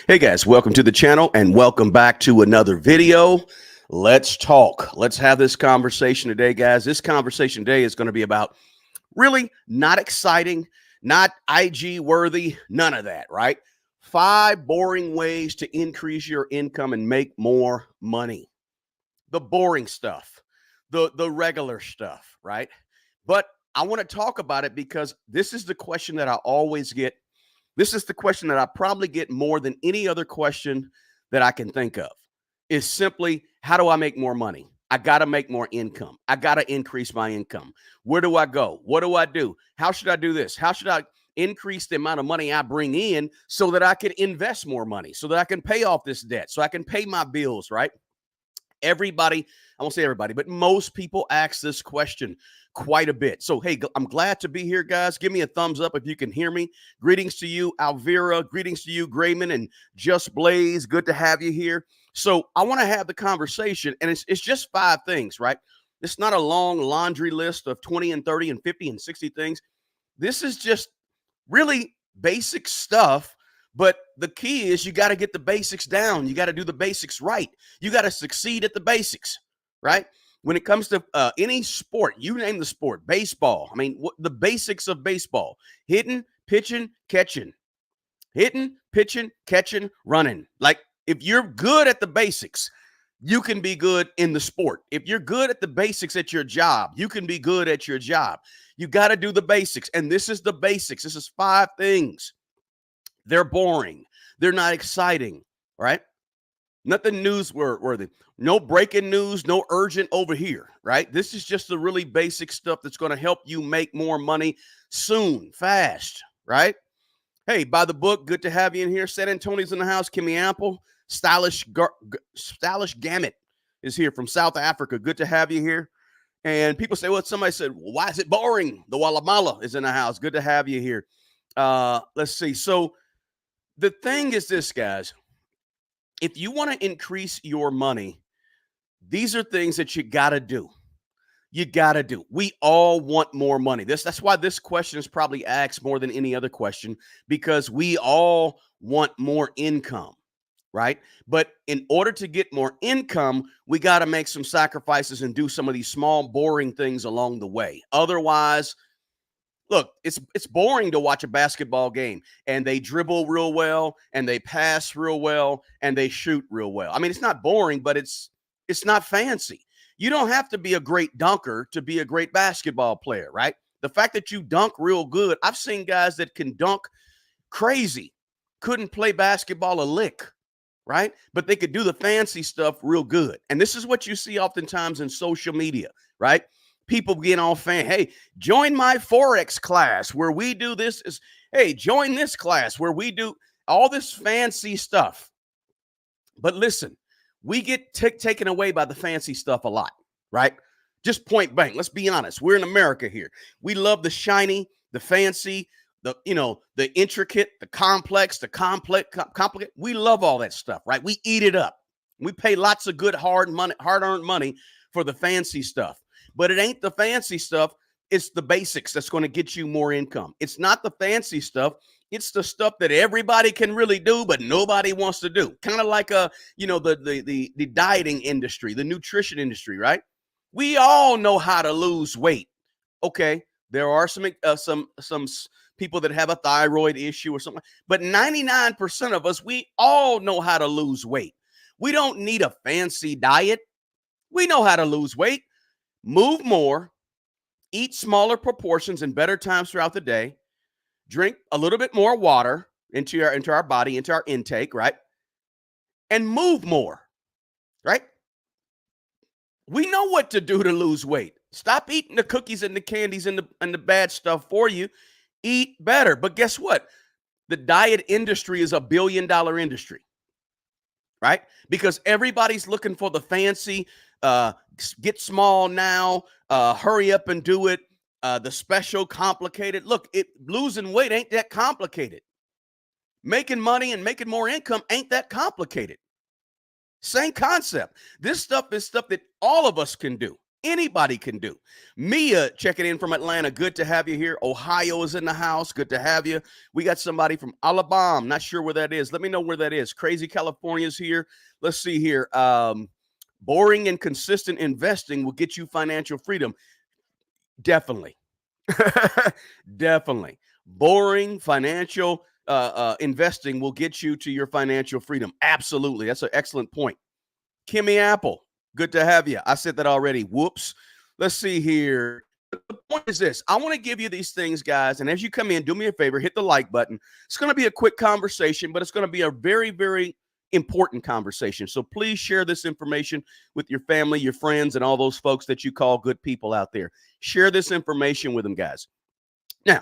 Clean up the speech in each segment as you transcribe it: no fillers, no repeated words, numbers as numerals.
Hey guys, welcome to the channel and welcome back to another video. Let's talk. Let's have this conversation today, guys. This conversation today is going to be about really not exciting, not IG worthy, none of that, right? 5 boring ways to increase your income and make more money. The boring stuff, the regular stuff, right? But I want to talk about it because this is the question that I always get. This is the question that I probably get more than any other question that I can think of. Is simply, how do I make more money? I got to make more income. I got to increase my income. Where do I go? What do I do? How should I do this? How should I increase the amount of money I bring in so that I can invest more money, so that I can pay off this debt, so I can pay my bills, right? Everybody, I won't say everybody, but most people ask this question quite a bit. So, hey, I'm glad to be here, guys. Give me a thumbs up if you can hear me. Greetings to you, Alvira. Greetings to you, Grayman and Just Blaze. Good to have you here. So, I want to have the conversation, and it's just 5 things, right? It's not a long laundry list of 20 and 30 and 50 and 60 things. This is just really basic stuff. But the key is you got to get the basics down. You got to do the basics right. You got to succeed at the basics, right? When it comes to any sport, you name the sport, baseball. I mean, the basics of baseball: hitting, pitching, catching, hitting, pitching, catching, running. Like, if you're good at the basics, you can be good in the sport. If you're good at the basics at your job, you can be good at your job. You got to do the basics. And this is the basics. This is 5 things. They're boring. They're not exciting, right? Nothing newsworthy. No breaking news, no urgent over here, right? This is just the really basic stuff that's going to help you make more money soon, fast, right? Hey, by the book, good to have you in here. San Antonio's in the house. Kimmy Ample, Stylish Gamut is here from South Africa. Good to have you here. And people say, well, somebody said, well, why is it boring? The Wallamala is in the house. Good to have you here. Let's see. So, the thing is this, guys. If you want to increase your money, these are things that you got to do. You got to do. We all want more money. That's why this question is probably asked more than any other question, because we all want more income, right? But in order to get more income, we got to make some sacrifices and do some of these small, boring things along the way. Otherwise, look, it's boring to watch a basketball game and they dribble real well and they pass real well and they shoot real well. I mean, it's not boring, but it's not fancy. You don't have to be a great dunker to be a great basketball player, right? The fact that you dunk real good, I've seen guys that can dunk crazy, couldn't play basketball a lick, right? But they could do the fancy stuff real good. And this is what you see oftentimes in social media, right? People get all fan. Hey, join my Forex class where we do this. Hey, join this class where we do all this fancy stuff. But listen, we get taken away by the fancy stuff a lot, right? Just point blank. Let's be honest. We're in America here. We love the shiny, the fancy, the intricate, the complex, complicated. We love all that stuff, right? We eat it up. We pay lots of good hard-earned money for the fancy stuff. But it ain't the fancy stuff. It's the basics that's going to get you more income. It's not the fancy stuff. It's the stuff that everybody can really do, but nobody wants to do. Kind of like the dieting industry, the nutrition industry, right? We all know how to lose weight. Okay, there are some people that have a thyroid issue or something, but 99% of us, we all know how to lose weight. We don't need a fancy diet. We know how to lose weight. Move more, eat smaller proportions and better times throughout the day, drink a little bit more water into our body, into our intake, right? And move more, right? We know what to do to lose weight. Stop eating the cookies and the candies and the bad stuff for you. Eat better. But guess what? The diet industry is a $1 billion industry, right? Because everybody's looking for the fancy, get small now, hurry up and do it, the special, complicated. Look, losing weight ain't that complicated. Making money and making more income ain't that complicated. Same concept. This stuff is stuff that all of us can do. Anybody can do. Mia checking in from Atlanta. Good to have you here. Ohio is in the house. Good to have you. We got somebody from Alabama. Not sure where that is. Let me know where that is. Crazy California's here. Let's see here. Boring and consistent investing will get you financial freedom. Definitely. Definitely. Boring financial investing will get you to your financial freedom. Absolutely. That's an excellent point. Kimmy Apple, good to have you. I said that already. Whoops. Let's see here. The point is this. I want to give you these things, guys. And as you come in, do me a favor, hit the like button. It's going to be a quick conversation, but it's going to be a very, very important conversation. So please share this information with your family, your friends, and all those folks that you call good people out there. Share this information with them, guys. Now,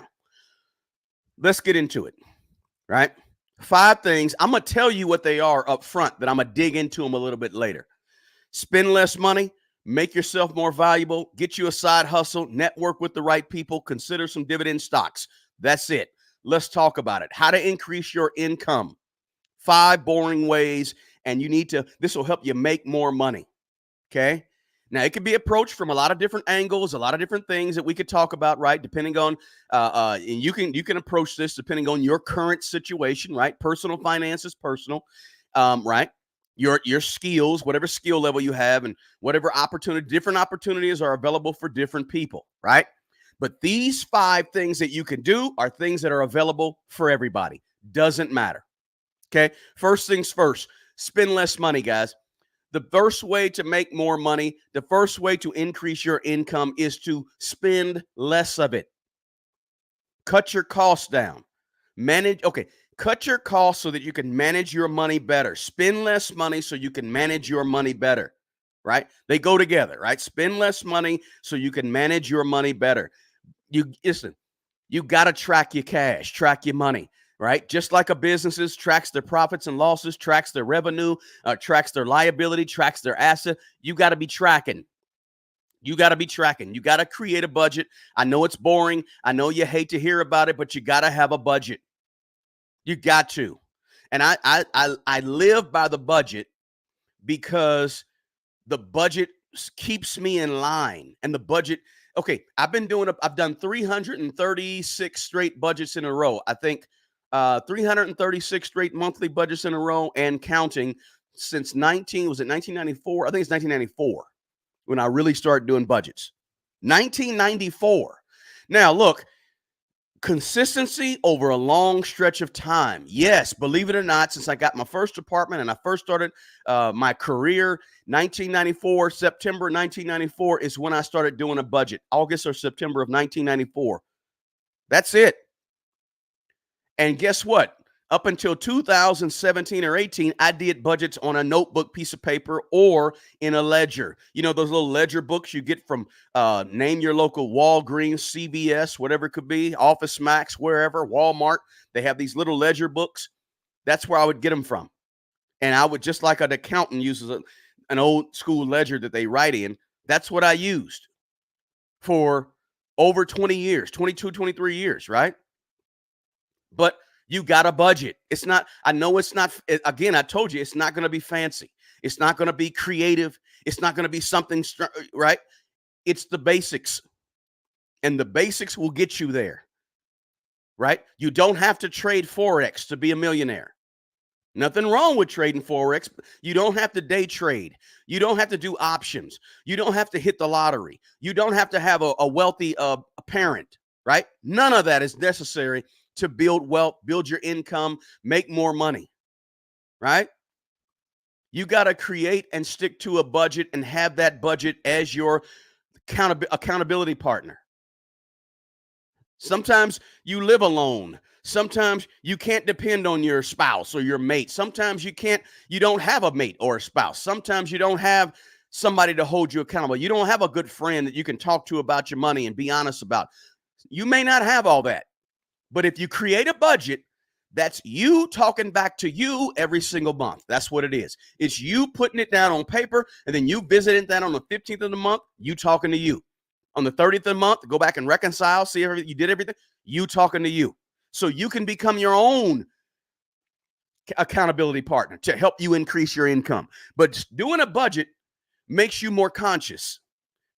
let's get into it, right? 5 things. I'm going to tell you what they are up front, but I'm going to dig into them a little bit later. Spend less money, make yourself more valuable, get you a side hustle, network with the right people, consider some dividend stocks. That's it. Let's talk about it. How to increase your income. 5 boring ways, and this will help you make more money. Okay. Now, it could be approached from a lot of different angles, a lot of different things that we could talk about, right? Depending on, and you can approach this depending on your current situation, right? Personal finances, personal, right? Your skills, whatever skill level you have, and whatever different opportunities are available for different people, right? But these 5 things that you can do are things that are available for everybody. Doesn't matter. Okay. First things first, spend less money, guys. The first way to make more money, the first way to increase your income is to spend less of it. Cut your costs down. Cut your costs so that you can manage your money better. Spend less money so you can manage your money better, right? They go together, right? Spend less money so you can manage your money better. You got to track your cash, track your money. Right? Just like a business tracks their profits and losses, tracks their revenue, tracks their liability, tracks their asset. You got to be tracking. You got to create a budget. I know it's boring. I know you hate to hear about it, but you got to have a budget. You got to. And I live by the budget because the budget keeps me in line. And the budget, okay, I've done 336 straight budgets in a row. I think 336 straight monthly budgets in a row and counting since 1994? I think it's 1994 when I really started doing budgets. 1994. Now, look, consistency over a long stretch of time. Yes, believe it or not, since I got my first apartment and I first started my career, September 1994 is when I started doing a budget. August or September of 1994. That's it. And guess what? Up until 2017 or 18, I did budgets on a notebook piece of paper or in a ledger. You know, those little ledger books you get from name your local Walgreens, CVS, whatever it could be, Office Max, wherever, Walmart. They have these little ledger books. That's where I would get them from. And I would, just like an accountant uses an old school ledger that they write in, that's what I used for over 20 years, 22, 23 years, right? But you got a budget. Again, I told you, it's not going to be fancy. It's not going to be creative. It's not going to be something, right? It's the basics. And the basics will get you there, right? You don't have to trade Forex to be a millionaire. Nothing wrong with trading Forex. You don't have to day trade. You don't have to do options. You don't have to hit the lottery. You don't have to have a wealthy parent, right? None of that is necessary to build wealth, build your income, make more money, right? You got to create and stick to a budget and have that budget as your accountability partner. Sometimes you live alone. Sometimes you can't depend on your spouse or your mate. Sometimes you don't have a mate or a spouse. Sometimes you don't have somebody to hold you accountable. You don't have a good friend that you can talk to about your money and be honest about. You may not have all that. But if you create a budget, that's you talking back to you every single month. That's what it is. It's you putting it down on paper, and then you visiting that on the 15th of the month, you talking to you. On the 30th of the month, go back and reconcile, see if you did everything, you talking to you. So you can become your own accountability partner to help you increase your income. But doing a budget makes you more conscious.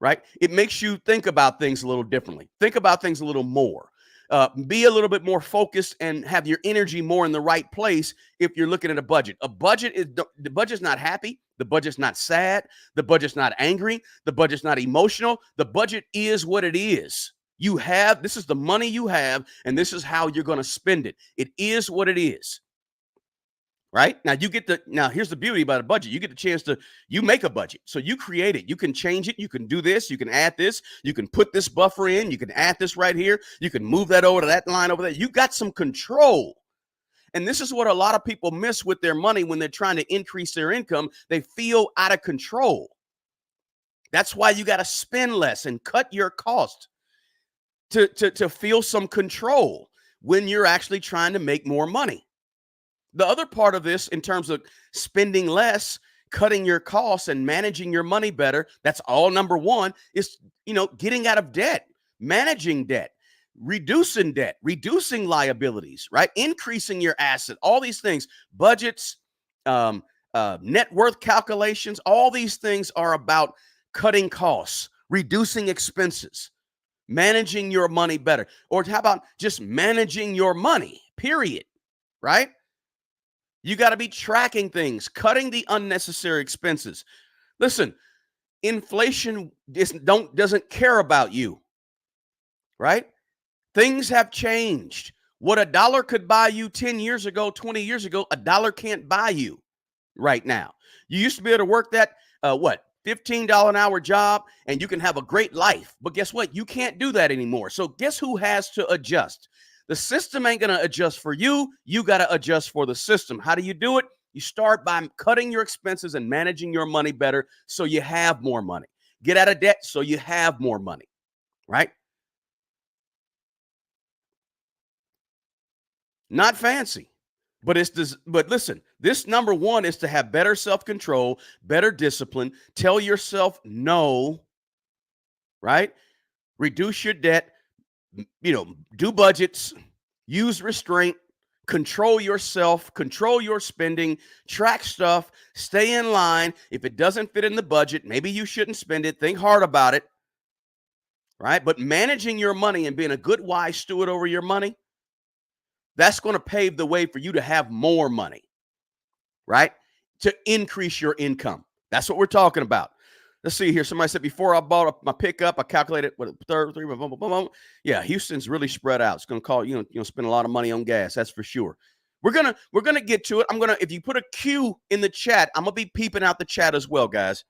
right? It makes you think about things a little differently, think about things a little more. Be a little bit more focused and have your energy more in the right place if you're looking at a budget. A budget is the budget's not happy, the budget's not sad, the budget's not angry, the budget's not emotional. The budget is what it is. You have this is the money you have, and this is how you're going to spend it. It is what it is. Right now, here's the beauty about a budget. You get the chance to you make a budget, so you create it. You can change it. You can do this. You can add this. You can put this buffer in. You can add this right here. You can move that over to that line over there. You got some control. And this is what a lot of people miss with their money when they're trying to increase their income. They feel out of control. That's why you got to spend less and cut your cost to feel some control when you're actually trying to make more money. The other part of this, in terms of spending less, cutting your costs, and managing your money better, that's all number one, is getting out of debt, managing debt, reducing liabilities, right? Increasing your asset, all these things, budgets, net worth calculations, all these things are about cutting costs, reducing expenses, managing your money better. Or how about just managing your money, period, right? You got to be tracking things, cutting the unnecessary expenses. Listen, inflation doesn't care about you, right? Things have changed. What a dollar could buy you 10 years ago, 20 years ago, a dollar can't buy you right now. You used to be able to work that, $15 an hour job, and you can have a great life. But guess what? You can't do that anymore. So guess who has to adjust? The system ain't going to adjust for you. You got to adjust for the system. How do you do it? You start by cutting your expenses and managing your money better so you have more money. Get out of debt so you have more money, right? Not fancy, but but listen, this number one is to have better self-control, better discipline, tell yourself no, right? Reduce your debt, do budgets, use restraint, control yourself, control your spending, track stuff, stay in line. If it doesn't fit in the budget, maybe you shouldn't spend it. Think hard about it, right? But managing your money and being a good, wise steward over your money, that's going to pave the way for you to have more money, right? To increase your income. That's what we're talking about. Let's see here. Somebody said before I bought my pickup, I calculated what three. Yeah, Houston's really spread out. It's going to call spend a lot of money on gas. That's for sure. We're gonna get to it. If you put a Q in the chat, I'm gonna be peeping out the chat as well, guys.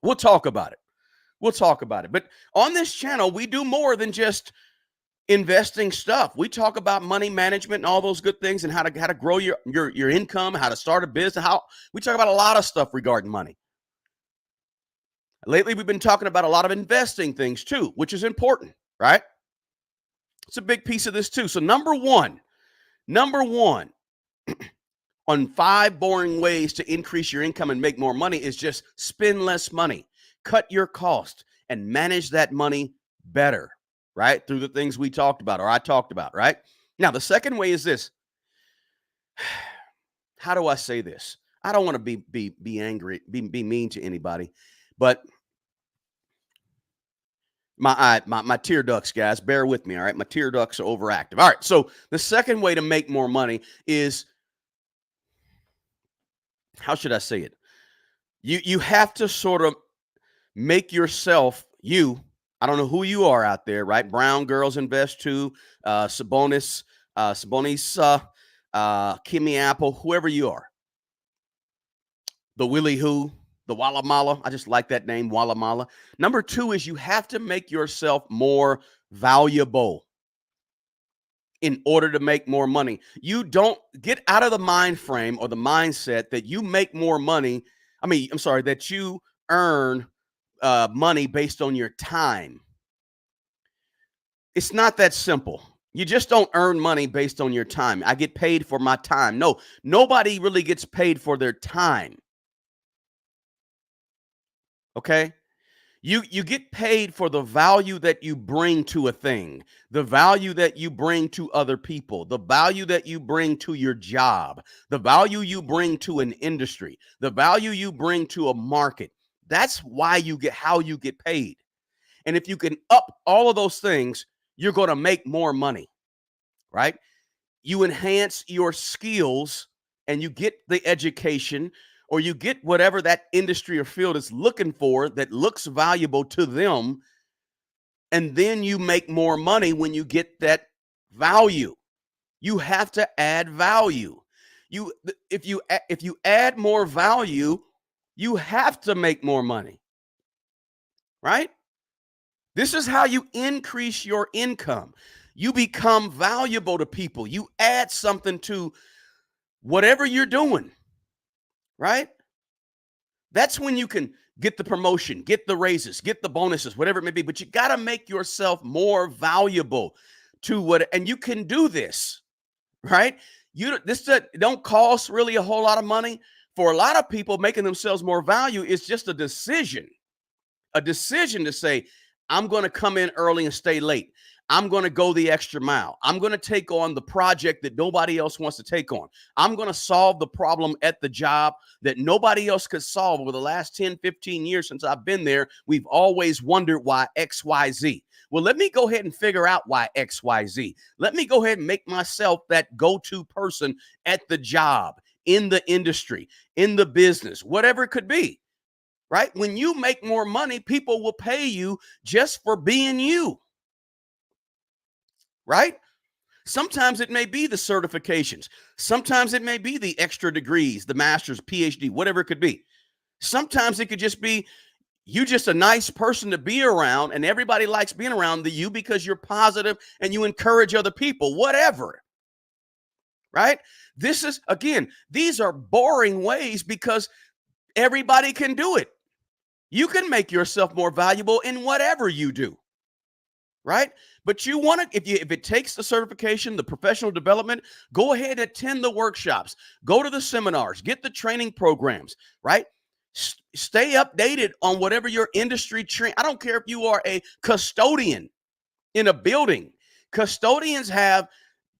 We'll talk about it. But on this channel, we do more than just investing stuff. We talk about money management and all those good things, and how to grow your income, how to start a business. We talk about a lot of stuff regarding money. Lately, we've been talking about a lot of investing things too, which is important, right? It's a big piece of this too. So number one on 5 boring ways to increase your income and make more money is just spend less money, cut your cost, and manage that money better, right? Through the things we talked about, or I talked about, right? Now, the second way is this. How do I say this? I don't want to be angry, be mean to anybody. But my tear ducts, guys, bear with me, all right? My tear ducts are overactive. All right, so the second way to make more money is, how should I say it? You have to sort of make yourself, I don't know who you are out there, right? Brown Girls Invest Too, Sabonis, Kimmy Apple, whoever you are. The Willie Who, the Walla Mala. I just like that name, Walla Mala. Number 2 is you have to make yourself more valuable in order to make more money. You don't get out of the mind frame or the mindset that you make more money. That you earn money based on your time. It's not that simple. You just don't earn money based on your time. I get paid for my time. No, nobody really gets paid for their time. Okay? You get paid for the value that you bring to a thing, the value that you bring to other people, the value that you bring to your job, the value you bring to an industry, the value you bring to a market. That's why you get how you get paid. And if you can up all of those things, you're going to make more money, right? You enhance your skills and you get the education or you get whatever that industry or field is looking for that looks valuable to them. And then you make more money when you get that value. You have to add value. You if you add more value, you have to make more money, right? This is how you increase your income. You become valuable to people. You add something to whatever you're doing, right? That's when you can get the promotion, get the raises, get the bonuses, whatever it may be. But you got to make yourself more valuable to what, and you can do this, right? This don't cost really a whole lot of money. For a lot of people, making themselves more value is just a decision to say, I'm going to come in early and stay late. I'm going to go the extra mile. I'm going to take on the project that nobody else wants to take on. I'm going to solve the problem at the job that nobody else could solve. Over the last 10, 15 years since I've been there, we've always wondered why XYZ. Well, let me go ahead and figure out why XYZ. Let me go ahead and make myself that go-to person at the job, in the industry, in the business, whatever it could be. Right? When you make more money, people will pay you just for being you. Right? Sometimes it may be the certifications. Sometimes it may be the extra degrees, the master's, PhD, whatever it could be. Sometimes it could just be you just a nice person to be around and everybody likes being around you because you're positive and you encourage other people, whatever. Right? This is, again, these are boring ways because everybody can do it. You can make yourself more valuable in whatever you do, right? But you want to, if it takes the certification, the professional development, go ahead and attend the workshops, go to the seminars, get the training programs, right? Stay updated on whatever your industry trend. I don't care if you are a custodian in a building. Custodians have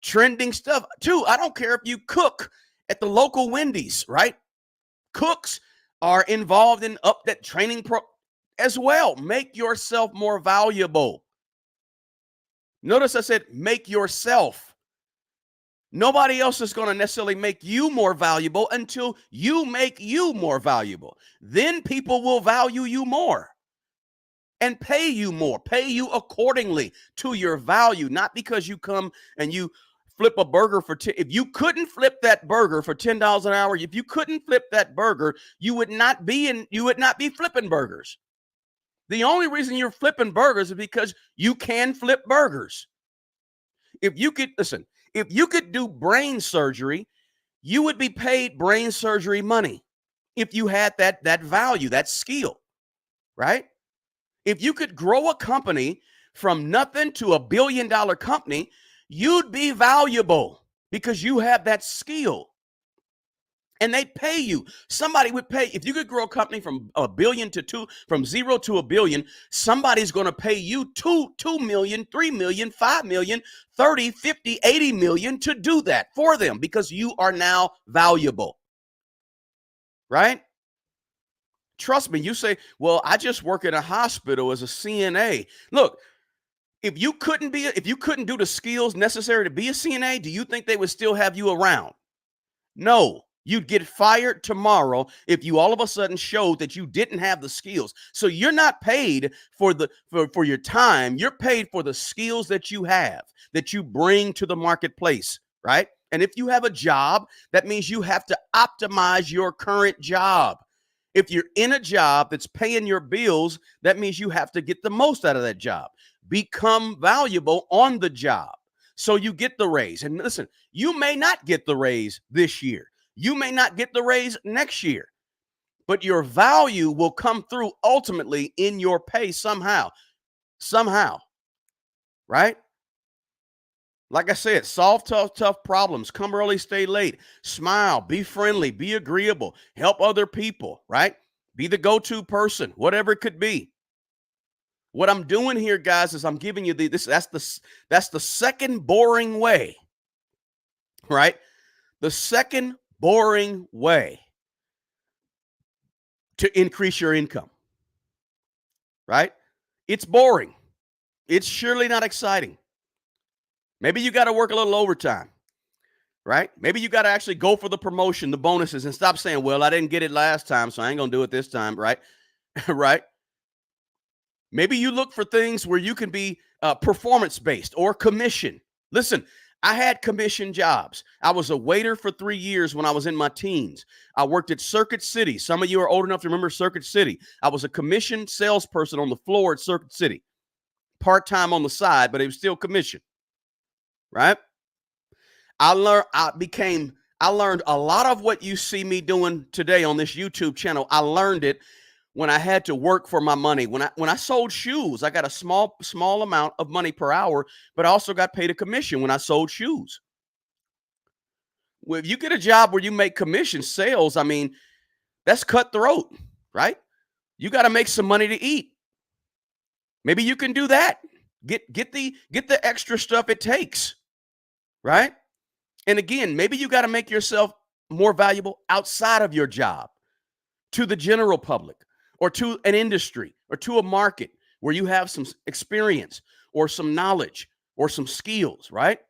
trending stuff too. I don't care if you cook at the local Wendy's, right? Cooks are involved in up that training as well. Make yourself more valuable. Notice I said make yourself. Nobody else is going to necessarily make you more valuable until you make you more valuable. Then people will value you more and pay you more, pay you accordingly to your value, not because you come and you flip a burger for if you couldn't flip that burger for $10 an hour, if you couldn't flip that burger, you would not be flipping burgers. The only reason you're flipping burgers is because you can flip burgers. If you could do brain surgery, you would be paid brain surgery money if you had that value, that skill, right? If you could grow a company from nothing to $1 billion company, you'd be valuable because you have that skill. And they pay you. Somebody would pay. If you could grow a company from $1 billion from 0 to $1 billion, somebody's going to pay you $2 million, $3 million, $5 million, 30, 50, 80 million to do that for them because you are now valuable. Right? Trust me, you say, well, I just work in a hospital as a CNA. Look, if you couldn't do the skills necessary to be a CNA, do you think they would still have you around? No, you'd get fired tomorrow if you all of a sudden showed that you didn't have the skills. So you're not paid for your time. You're paid for the skills that you have, that you bring to the marketplace, right? And if you have a job, that means you have to optimize your current job. If you're in a job that's paying your bills, that means you have to get the most out of that job. Become valuable on the job so you get the raise. And listen, you may not get the raise this year. You may not get the raise next year, but your value will come through ultimately in your pay somehow, right? Like I said, solve tough problems, come early, stay late, smile, be friendly, be agreeable, help other people, right? Be the go-to person, whatever it could be. What I'm doing here, guys, is I'm giving you that's the second boring way, right? The second boring way to increase your income, right? It's boring. It's surely not exciting. Maybe you got to work a little overtime, right? Maybe you got to actually go for the promotion, the bonuses, and stop saying, well, I didn't get it last time, so I ain't going to do it this time, right? Right? Maybe you look for things where you can be performance-based or commission. Listen, I had commission jobs. I was a waiter for 3 years when I was in my teens. I worked at Circuit City. Some of you are old enough to remember Circuit City. I was a commission salesperson on the floor at Circuit City, part-time on the side, but it was still commission, right? I learned a lot of what you see me doing today on this YouTube channel. I learned it when I had to work for my money. When I sold shoes, I got a small amount of money per hour, but I also got paid a commission when I sold shoes. Well, if you get a job where you make commission sales, I mean, that's cutthroat, right? You got to make some money to eat. Maybe you can do that. Get the extra stuff it takes, right? And again, maybe you got to make yourself more valuable outside of your job to the general public or to an industry or to a market where you have some experience or some knowledge or some skills, right?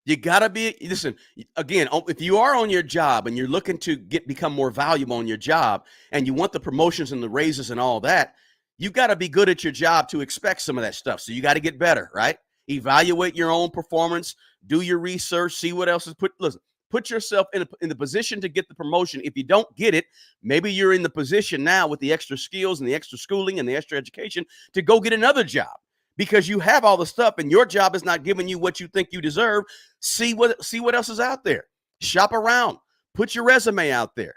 You got to listen, again, if you are on your job and you're looking to become more valuable on your job and you want the promotions and the raises and all that, you got to be good at your job to expect some of that stuff. So you got to get better, right? Evaluate your own performance, do your research, see what else is put yourself in the position to get the promotion. If you don't get it, maybe you're in the position now with the extra skills and the extra schooling and the extra education to go get another job because you have all the stuff and your job is not giving you what you think you deserve. See what else is out there. Shop around, put your resume out there,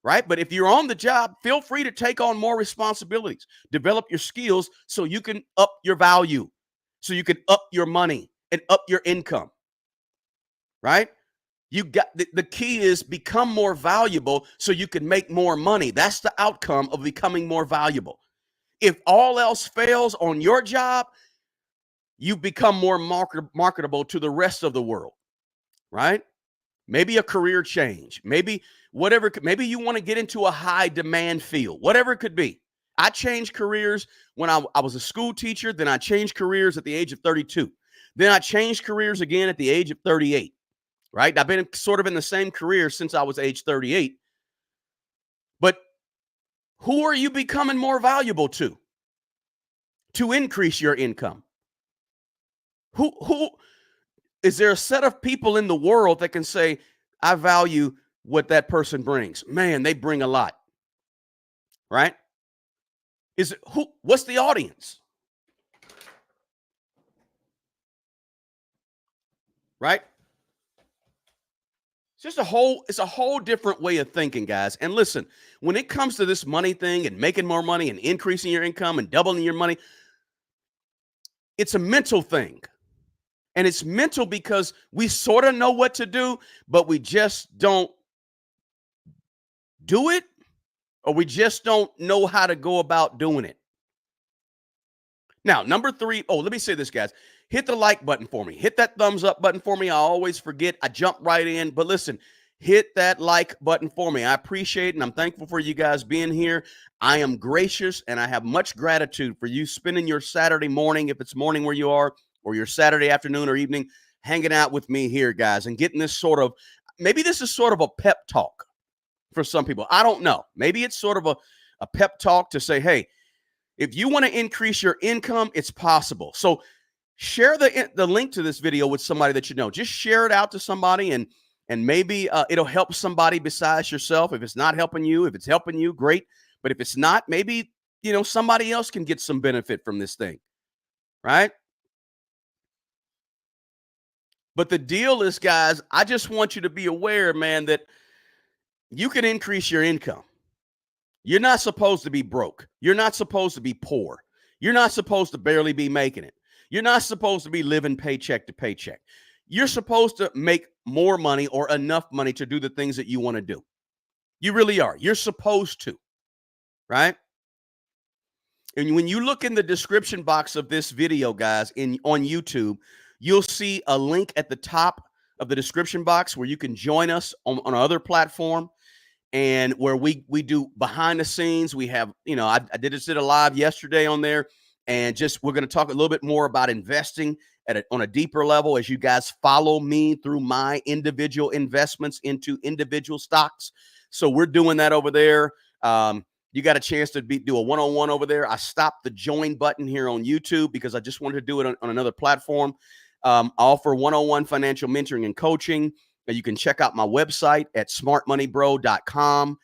right? But if you're on the job, feel free to take on more responsibilities, develop your skills so you can up your value, so you can up your money and up your income, right? You got the key is become more valuable so you can make more money. That's the outcome of becoming more valuable. If all else fails on your job, you become more marketable to the rest of the world, right? Maybe a career change, maybe whatever, maybe you want to get into a high demand field, whatever it could be. I changed careers when I was a school teacher. Then I changed careers at the age of 32. Then I changed careers again at the age of 38, right? I've been sort of in the same career since I was age 38. But who are you becoming more valuable to increase your income? Who is there a set of people in the world that can say, I value what that person brings? Man, they bring a lot, right? What's the audience? Right? It's a whole different way of thinking, guys. And listen, when it comes to this money thing and making more money and increasing your income and doubling your money, it's a mental thing. And it's mental because we sort of know what to do, but we just don't do it, or we just don't know how to go about doing it. Now, number 3, let me say this, guys. Hit the like button for me. Hit that thumbs up button for me. I always forget. I jump right in. But listen, hit that like button for me. I appreciate it, and I'm thankful for you guys being here. I am gracious, and I have much gratitude for you spending your Saturday morning, if it's morning where you are, or your Saturday afternoon or evening, hanging out with me here, guys, and getting this maybe this is sort of a pep talk for some people. I don't know. Maybe it's sort of a pep talk to say, hey, if you want to increase your income, it's possible. So share the link to this video with somebody that you know. Just share it out to somebody, and maybe it'll help somebody besides yourself. If it's not helping you, if it's helping you, great. But if it's not, maybe, somebody else can get some benefit from this thing, right? But the deal is, guys, I just want you to be aware, man, that you can increase your income. You're not supposed to be broke. You're not supposed to be poor. You're not supposed to barely be making it. You're not supposed to be living paycheck to paycheck. You're supposed to make more money or enough money to do the things that you want to do. You really are. You're supposed to, right? And when you look in the description box of this video, guys, on YouTube, you'll see a link at the top of the description box where you can join us on our other platform. and where we do behind the scenes. We have, I did a live yesterday on there, and just we're going to talk a little bit more about investing on a deeper level as you guys follow me through my individual investments into individual stocks. So we're doing that over there. You got a chance to do a one-on-one over there. I stopped the join button here on YouTube because I just wanted to do it on another platform. I offer one-on-one financial mentoring and coaching. You can check out my website at smartmoneybro.com.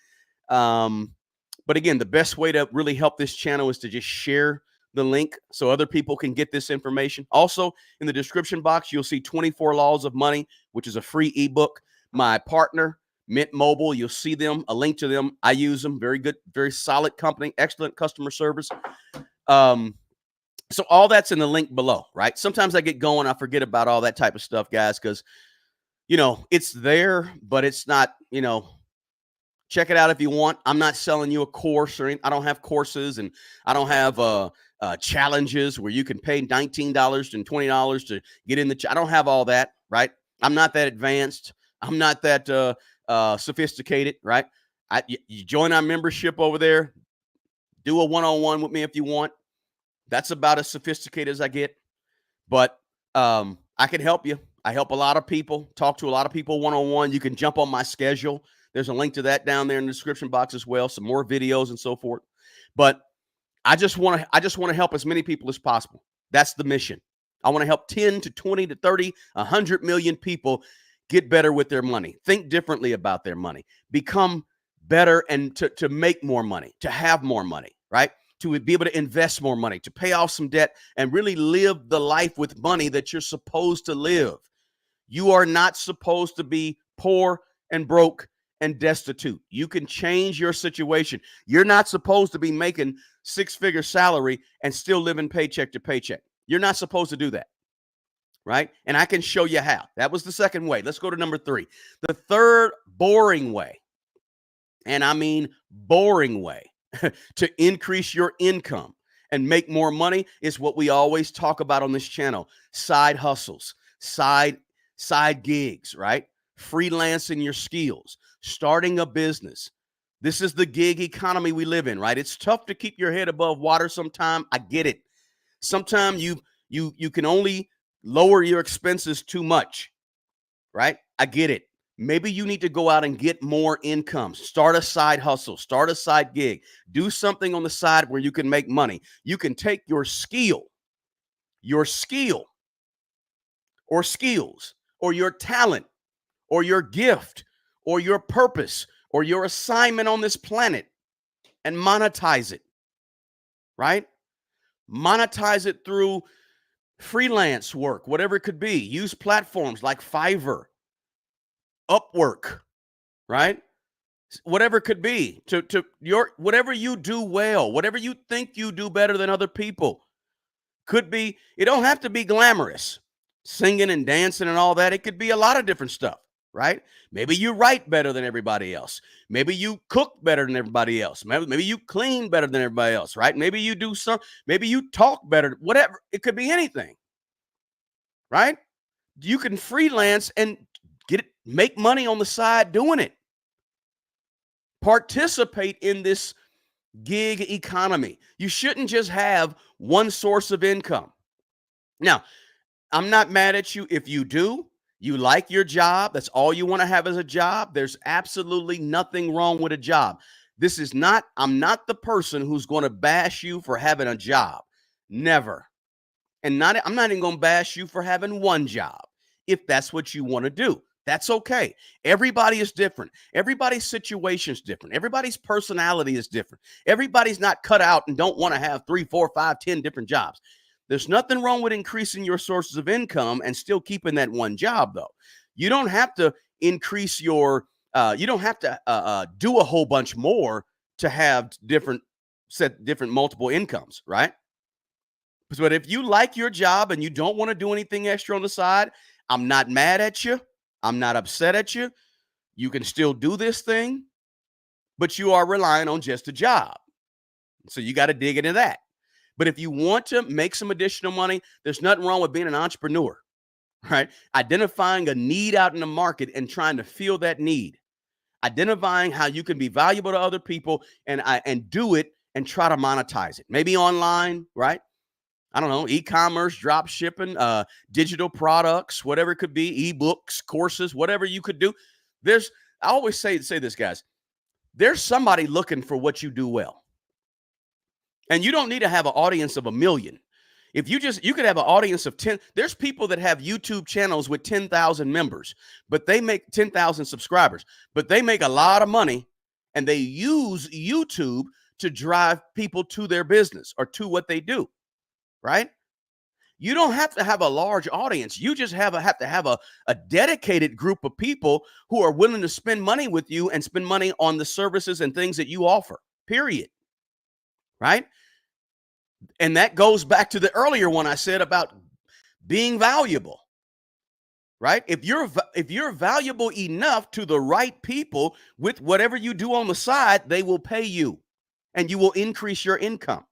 But again, the best way to really help this channel is to just share the link so other people can get this information. Also, in the description box, you'll see 24 Laws of Money, which is a free ebook. My partner, Mint Mobile, you'll see them, a link to them. I use them. Very good, very solid company, excellent customer service. So all that's in the link below, right? Sometimes I get going, I forget about all that type of stuff, guys, because it's there, but it's not, check it out if you want. I'm not selling you a course or anything. I don't have courses, and I don't have challenges where you can pay $19 and $20 to get in I don't have all that, right? I'm not that advanced. I'm not that sophisticated, right? You join our membership over there. Do a one-on-one with me if you want. That's about as sophisticated as I get. But I can help you. I help a lot of people, talk to a lot of people one-on-one. You can jump on my schedule. There's a link to that down there in the description box as well. Some more videos and so forth. But I just want to help as many people as possible. That's the mission. I want to help 10 to 20 to 30, 100 million people get better with their money, think differently about their money, become better, and to make more money, to have more money, right? To be able to invest more money, to pay off some debt, and really live the life with money that you're supposed to live. You are not supposed to be poor and broke and destitute. You can change your situation. You're not supposed to be making six-figure salary and still living paycheck to paycheck. You're not supposed to do that, right? And I can show you how. That was the second way. Let's go to number 3. The third boring way, and I mean boring way, to increase your income and make more money is what we always talk about on this channel: side hustles, side gigs, right? Freelancing your skills, starting a business. This is the gig economy we live in, right? It's tough to keep your head above water sometimes. I get it. Sometimes you can only lower your expenses too much, right? I get it. Maybe you need to go out and get more income. Start a side hustle, start a side gig, do something on the side where you can make money. You can take your skill or skills or your talent or your gift or your purpose or your assignment on this planet and monetize it, right? Monetize it through freelance work, whatever it could be. Use platforms like Fiverr, Upwork, right? Whatever it could be, to your whatever you do well, whatever you think you do better than other people. Could be, it don't have to be glamorous, singing and dancing and all that. It could be a lot of different stuff, right? Maybe you write better than everybody else. Maybe you cook better than everybody else. Maybe you clean better than everybody else, right? Maybe you do maybe you talk better, whatever. It could be anything, right? You can freelance and make money on the side doing it. Participate in this gig economy. You shouldn't just have one source of income. Now, I'm not mad at you if you do. You like your job. That's all you want to have as a job. There's absolutely nothing wrong with a job. I'm not the person who's going to bash you for having a job. Never. And I'm not even going to bash you for having one job if that's what you want to do. That's okay. Everybody is different. Everybody's situation is different. Everybody's personality is different. Everybody's not cut out and don't want to have 3, 4, 5, 10 different jobs. There's nothing wrong with increasing your sources of income and still keeping that one job, though. You don't have to increase you don't have to do a whole bunch more to have different multiple incomes, right? But if you like your job and you don't want to do anything extra on the side, I'm not mad at you. I'm not upset at you. You can still do this thing, but you are relying on just a job. So you got to dig into that. But if you want to make some additional money, there's nothing wrong with being an entrepreneur, right? Identifying a need out in the market and trying to fill that need. identifying how you can be valuable to other people and do it and try to monetize it. Maybe online, right? I don't know, e-commerce, drop shipping, digital products, whatever it could be, ebooks, courses, whatever you could do. I always say this, guys. There's somebody looking for what you do well. And you don't need to have an audience of 1 million. If you could have an audience of 10, there's people that have YouTube channels with 10,000 members, but they make 10,000 subscribers, but they make a lot of money and they use YouTube to drive people to their business or to what they do, right? You don't have to have a large audience. You just have to have a dedicated group of people who are willing to spend money with you and spend money on the services and things that you offer, period. Right? And that goes back to the earlier one I said about being valuable. Right? If you're valuable enough to the right people with whatever you do on the side, they will pay you and you will increase your income.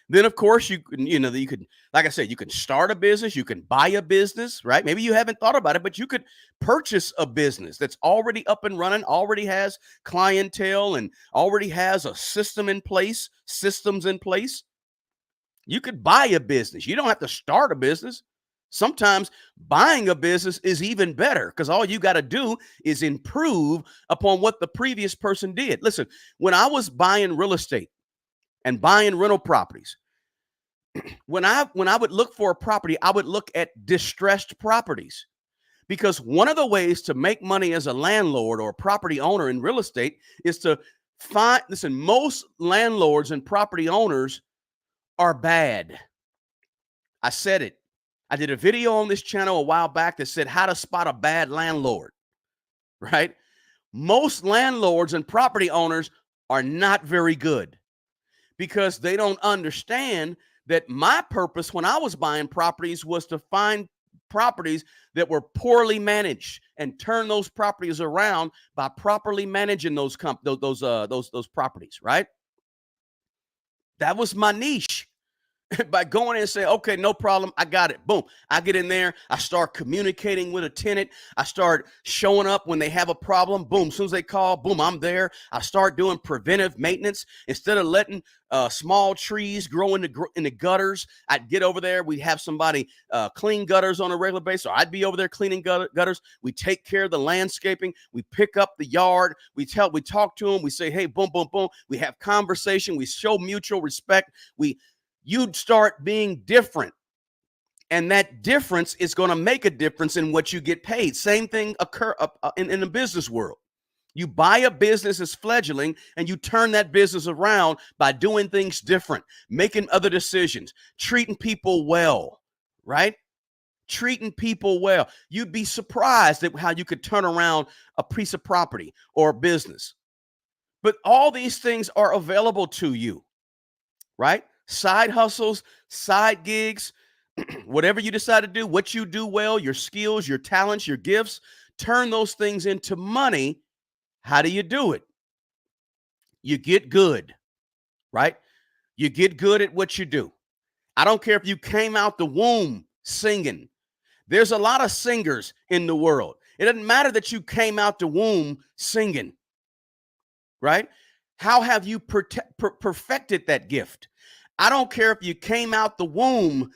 Then, of course, you could, like I said, you can start a business, you can buy a business, right? Maybe you haven't thought about it, but you could purchase a business that's already up and running, already has clientele and already has a systems in place. You could buy a business. You don't have to start a business. Sometimes buying a business is even better because all you got to do is improve upon what the previous person did. Listen, when I was buying real estate and buying rental properties, when I would look for a property, I would look at distressed properties, because one of the ways to make money as a landlord or a property owner in real estate is to most landlords and property owners are bad. I said it. I did a video on this channel a while back that said how to spot a bad landlord, right? Most landlords and property owners are not very good, because they don't understand that my purpose when I was buying properties was to find properties that were poorly managed and turn those properties around by properly managing those properties, right? That was my niche. By going in and saying, okay, no problem, I got it. Boom. I get in there. I start communicating with a tenant. I start showing up when they have a problem. Boom. As soon as they call, boom, I'm there. I start doing preventive maintenance. Instead of letting small trees grow in the gutters, I'd get over there. We'd have somebody clean gutters on a regular basis. So I'd be over there cleaning gutters. We take care of the landscaping. We pick up the yard. We talk to them. We say, hey, boom, boom, boom. We have conversation. We show mutual respect. You'd start being different. And that difference is going to make a difference in what you get paid. Same thing occur in the business world. You buy a business that's fledgling and you turn that business around by doing things different, making other decisions, treating people well, right? Treating people well. You'd be surprised at how you could turn around a piece of property or a business. But all these things are available to you, right? Side hustles, side gigs, whatever you decide to do, what you do well, your skills, your talents, your gifts, turn those things into money. How do you do it? You get good, right? You get good at what you do. I don't care if you came out the womb singing. There's a lot of singers in the world. It doesn't matter that you came out the womb singing, right? How have you perfected that gift? I don't care if you came out the womb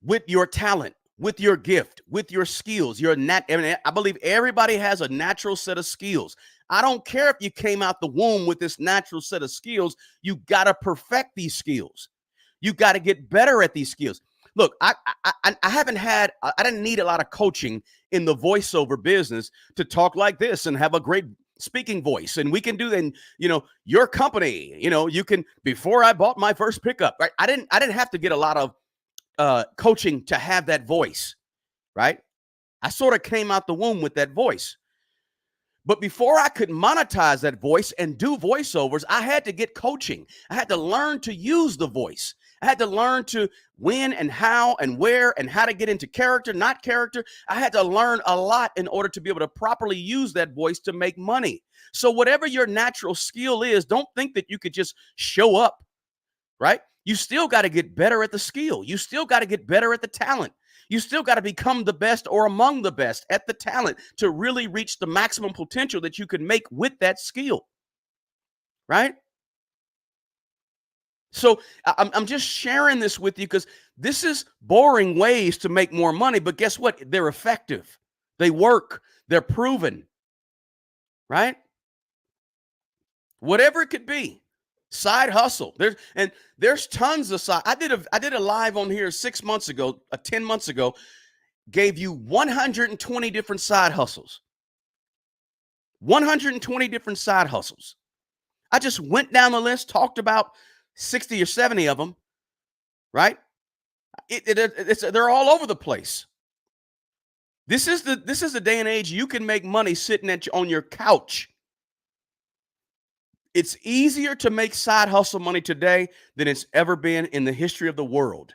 with your talent, with your gift, with your skills. I believe everybody has a natural set of skills. I don't care if you came out the womb with this natural set of skills. You got to perfect these skills. You got to get better at these skills. Look, I didn't need a lot of coaching in the voiceover business to talk like this and have a great speaking voice. And we can do then, your company, you can, before I bought my first pickup, right? I didn't have to get a lot of coaching to have that voice, right? I sort of came out the womb with that voice. But before I could monetize that voice and do voiceovers, I had to get coaching. I had to learn to use the voice. I had to learn to when and how and where and how to get into character, not character. I had to learn a lot in order to be able to properly use that voice to make money. So whatever your natural skill is, don't think that you could just show up, right? You still got to get better at the skill. You still got to get better at the talent. You still got to become the best or among the best at the talent to really reach the maximum potential that you can make with that skill, right? So I'm just sharing this with you because this is boring ways to make more money, but guess what? They're effective. They work. They're proven, right? Whatever it could be. Side hustle. There's tons of side. I did a live on here 6 months ago, 10 months ago, gave you 120 different side hustles. 120 different side hustles. I just went down the list, talked about 60 or 70 of them, right? They're all over the place. This is the day and age you can make money sitting on your couch. It's easier to make side hustle money today than it's ever been in the history of the world.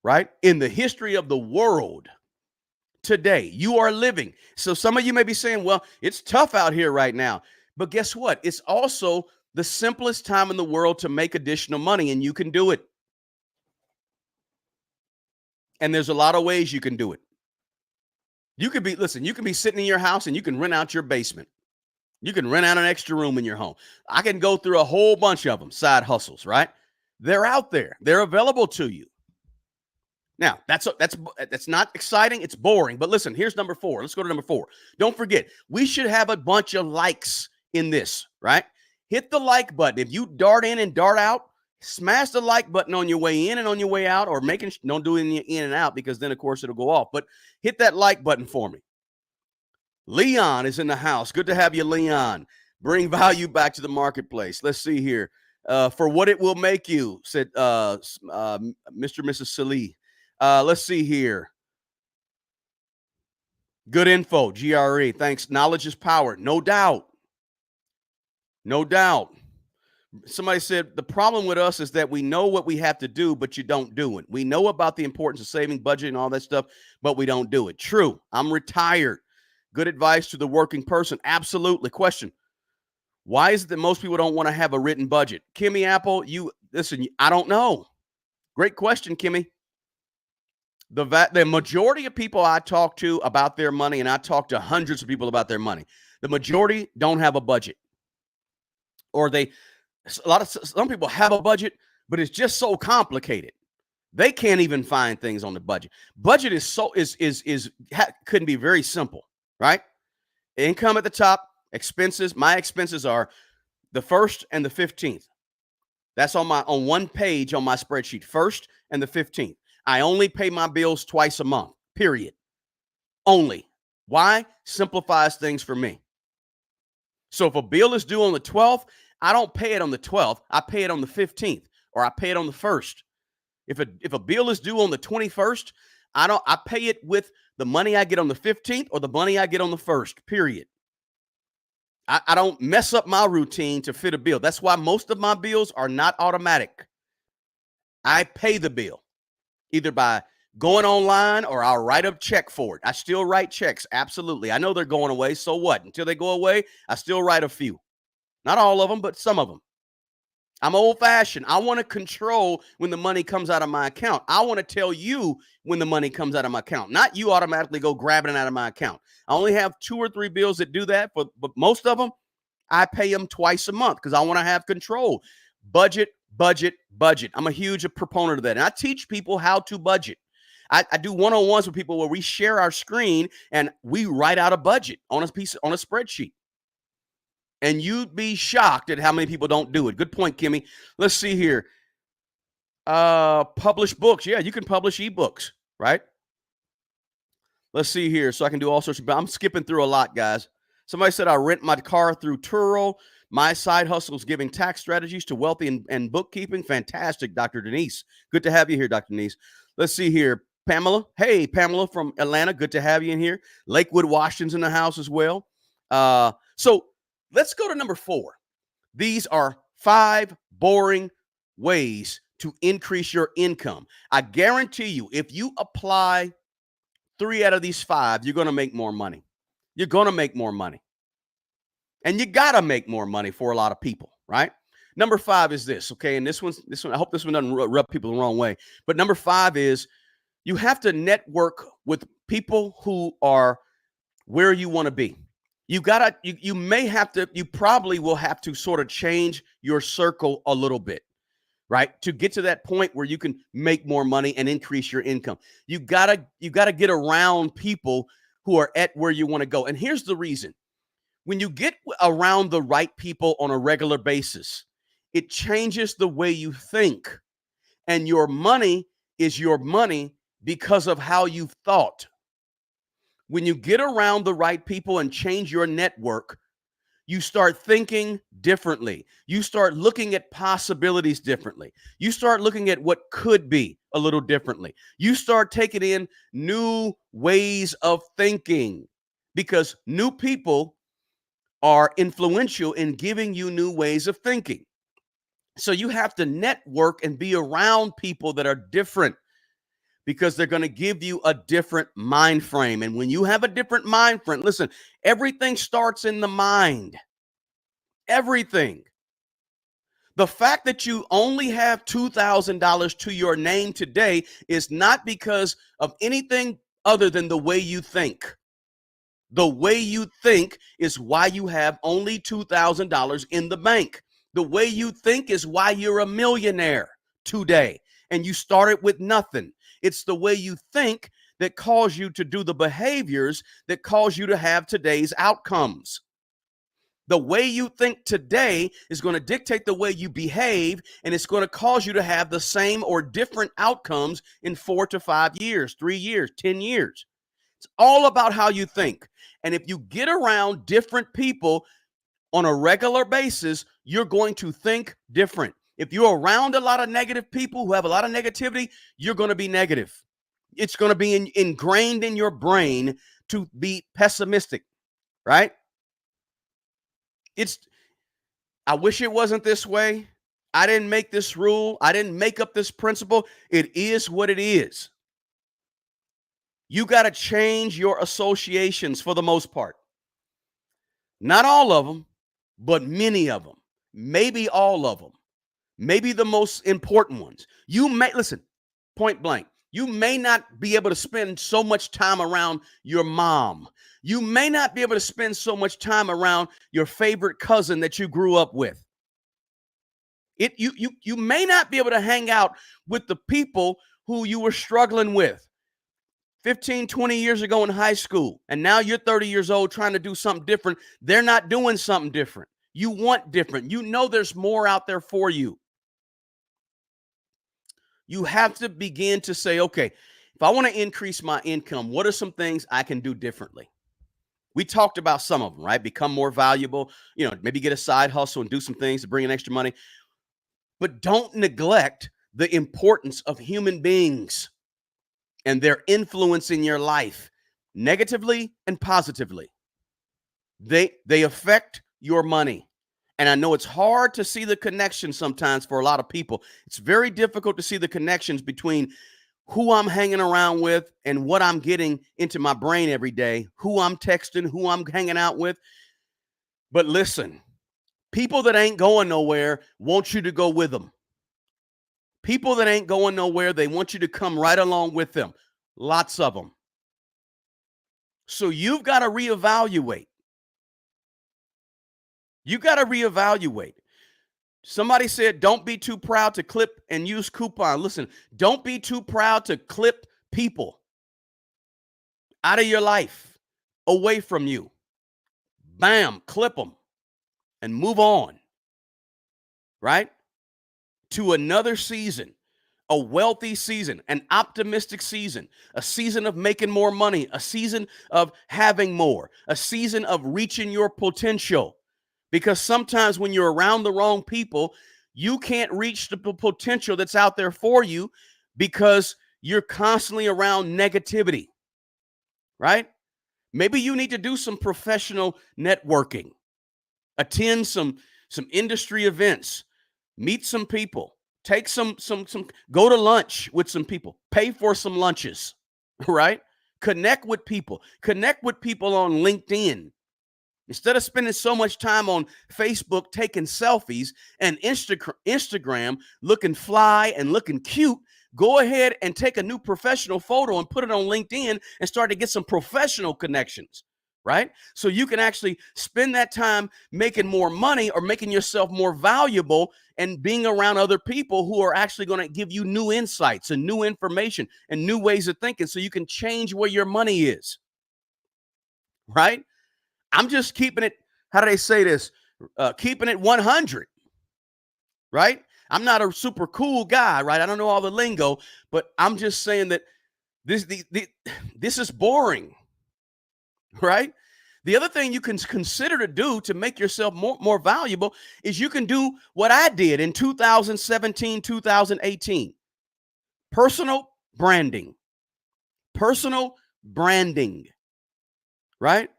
Right? In the history of the world today, you are living. So some of you may be saying, well, it's tough out here right now. But guess what? It's also the simplest time in the world to make additional money, and you can do it. And there's a lot of ways you can do it. You can be sitting in your house and you can rent out your basement. You can rent out an extra room in your home. I can go through a whole bunch of them, side hustles, right? They're out there. They're available to you. Now, that's not exciting. It's boring. But listen, here's number 4. Let's go to number 4. Don't forget, we should have a bunch of likes in this, right? Hit the like button. If you dart in and dart out, smash the like button on your way in and on your way out, or don't do it in and out because then, of course, it'll go off. But hit that like button for me. Leon is in the house. Good to have you, Leon. Bring value back to the marketplace. Let's see here. For what it will make you, said Mr. and Mrs. Salih. Let's see here. Good info, GRE. Thanks. Knowledge is power. No doubt. No doubt. Somebody said the problem with us is that we know what we have to do, but you don't do it. We know about the importance of saving, budget, and all that stuff, but we don't do it. True. I'm retired. Good advice to the working person. Absolutely. Question. Why is it that most people don't want to have a written budget? Kimmy Apple, listen, I don't know. Great question, Kimmy. The majority of people I talk to about their money, and I talk to hundreds of people about their money, the majority don't have a budget. Or some people have a budget, but it's just so complicated. They can't even find things on the budget. Budget couldn't be very simple, right? Income at the top, expenses. My expenses are the 1st and the 15th. That's on one page on my spreadsheet, 1st and the 15th. I only pay my bills twice a month, period. Only. Why? Simplifies things for me. So if a bill is due on the 12th, I don't pay it on the 12th. I pay it on the 15th, or I pay it on the 1st. If a bill is due on the 21st, I pay it with the money I get on the 15th or the money I get on the 1st, period. I don't mess up my routine to fit a bill. That's why most of my bills are not automatic. I pay the bill either by going online or I'll write a check for it. I still write checks. Absolutely. I know they're going away. So what? Until they go away, I still write a few. Not all of them, but some of them. I'm old-fashioned. I want to control when the money comes out of my account. I want to tell you when the money comes out of my account, not you automatically go grabbing it out of my account. I only have 2 or 3 bills that do that, but most of them, I pay them twice a month because I want to have control. Budget, budget, budget. I'm a huge proponent of that. And I teach people how to budget. I do one-on-ones with people where we share our screen and we write out a budget on a spreadsheet. And you'd be shocked at how many people don't do it. Good point, Kimmy. Let's see here. Publish books. Yeah, you can publish ebooks, right? Let's see here. So I can do all sorts of, I'm skipping through a lot, guys. Somebody said I rent my car through Turo. My side hustle is giving tax strategies to wealthy and bookkeeping. Fantastic, Dr. Denise. Good to have you here, Dr. Denise. Let's see here. Pamela. Hey, Pamela from Atlanta. Good to have you in here. Lakewood, Washington's in the house as well. So let's go to number 4. These are 5 boring ways to increase your income. I guarantee you, if you apply 3 out of these 5, you're going to make more money. You're going to make more money. And you got to make more money for a lot of people, right? Number 5 is this, okay? And this one, I hope this one doesn't rub people the wrong way. But number 5 is You have to network with people who are where you want to be. You may have to, you probably will have to sort of change your circle a little bit, right? To get to that point where you can make more money and increase your income. You gotta get around people who are at where you want to go. And here's the reason. When you get around the right people on a regular basis, it changes the way you think. And your money is your money because of how you've thought. When you get around the right people and change your network, you start thinking differently. You start looking at possibilities differently. You start looking at what could be a little differently. You start taking in new ways of thinking because new people are influential in giving you new ways of thinking. So you have to network and be around people that are different because they're going to give you a different mind frame. And when you have a different mind frame, listen, everything starts in the mind. Everything. The fact that you only have $2,000 to your name today is not because of anything other than the way you think. The way you think is why you have only $2,000 in the bank. The way you think is why you're a millionaire today and you started with nothing. It's the way you think that caused you to do the behaviors that cause you to have today's outcomes. The way you think today is going to dictate the way you behave, and it's going to cause you to have the same or different outcomes in 4 to 5 years, 3 years, 10 years. It's all about how you think. And if you get around different people on a regular basis, you're going to think different. If you're around a lot of negative people who have a lot of negativity, you're going to be negative. It's going to be ingrained in your brain to be pessimistic, right? I wish it wasn't this way. I didn't make this rule. I didn't make up this principle. It is what it is. You got to change your associations for the most part. Not all of them, but many of them. Maybe all of them. Maybe the most important ones. You may, listen, point blank, you may not be able to spend so much time around your mom. You may not be able to spend so much time around your favorite cousin that you grew up with. You may not be able to hang out with the people who you were struggling with 15, 20 years ago in high school, and now you're 30 years old trying to do something different. They're not doing something different. You want different. You know there's more out there for you. You have to begin to say, okay, if I want to increase my income, what are some things I can do differently? We talked about some of them, right? Become more valuable, maybe get a side hustle and do some things to bring in extra money. But don't neglect the importance of human beings and their influence in your life, negatively and positively. They affect your money. And I know it's hard to see the connection sometimes for a lot of people. It's very difficult to see the connections between who I'm hanging around with and what I'm getting into my brain every day, who I'm texting, who I'm hanging out with. But listen, people that ain't going nowhere want you to go with them. People that ain't going nowhere, they want you to come right along with them. Lots of them. So you've got to reevaluate. You got to reevaluate. Somebody said, don't be too proud to clip and use coupon. Listen, don't be too proud to clip people out of your life, away from you. Bam, clip them and move on, right? To another season, a wealthy season, an optimistic season, a season of making more money, a season of having more, a season of reaching your potential. Because sometimes when you're around the wrong people, you can't reach the potential that's out there for you because you're constantly around negativity, right? Maybe you need to do some professional networking, attend some industry events, meet some people, take some, go to lunch with some people, pay for some lunches, right? Connect with people on LinkedIn. Instead of spending so much time on Facebook taking selfies and Instagram looking fly and looking cute, Go ahead and take a new professional photo and put it on LinkedIn and start to get some professional connections, right? So you can actually spend that time making more money or making yourself more valuable and being around other people who are actually going to give you new insights and new information and new ways of thinking so you can change where your money is, right? I'm just keeping it, how do they say this? Keeping it 100, right? I'm not a super cool guy, right? I don't know all the lingo, but I'm just saying that this is boring, right? The other thing you can consider to do to make yourself more valuable is you can do what I did in 2017, 2018. Personal branding. Personal branding, right?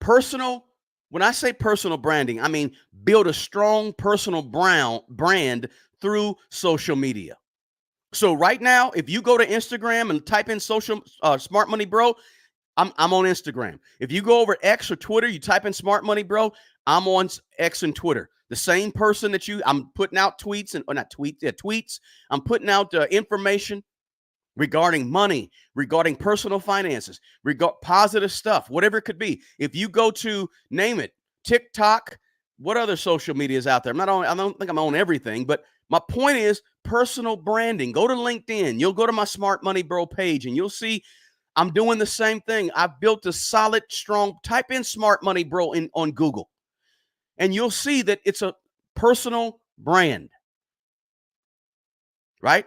Personal, when I say personal branding, I mean build a strong personal brand through social media. So right now, if you go to Instagram and type in social smart money bro, I'm on Instagram. If you go over X or Twitter, you type in smart money bro, I'm on X and Twitter. The same person that I'm putting out tweets and, or not tweets, yeah, tweets. I'm putting out information regarding money, regarding personal finances, positive stuff, whatever it could be. If you go to, name it, TikTok, what other social media is out there? I don't think I'm on everything, but my point is personal branding. Go to LinkedIn. You'll go to my Smart Money Bro page and you'll see I'm doing the same thing. I've built a solid, strong, type in Smart Money Bro on Google and you'll see that it's a personal brand, right?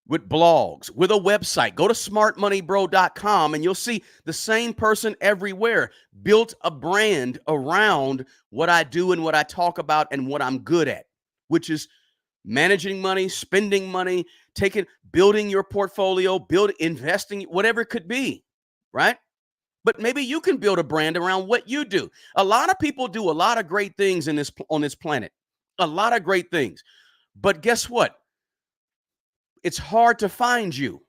With blogs, with a website. Go to smartmoneybro.com and you'll see the same person everywhere. Built a brand around what I do and what I talk about and what I'm good at, which is managing money, spending money, building your portfolio, investing, whatever it could be, right? But maybe you can build a brand around what you do. A lot of people do a lot of great things on this planet, a lot of great things. But guess what? It's hard to find you.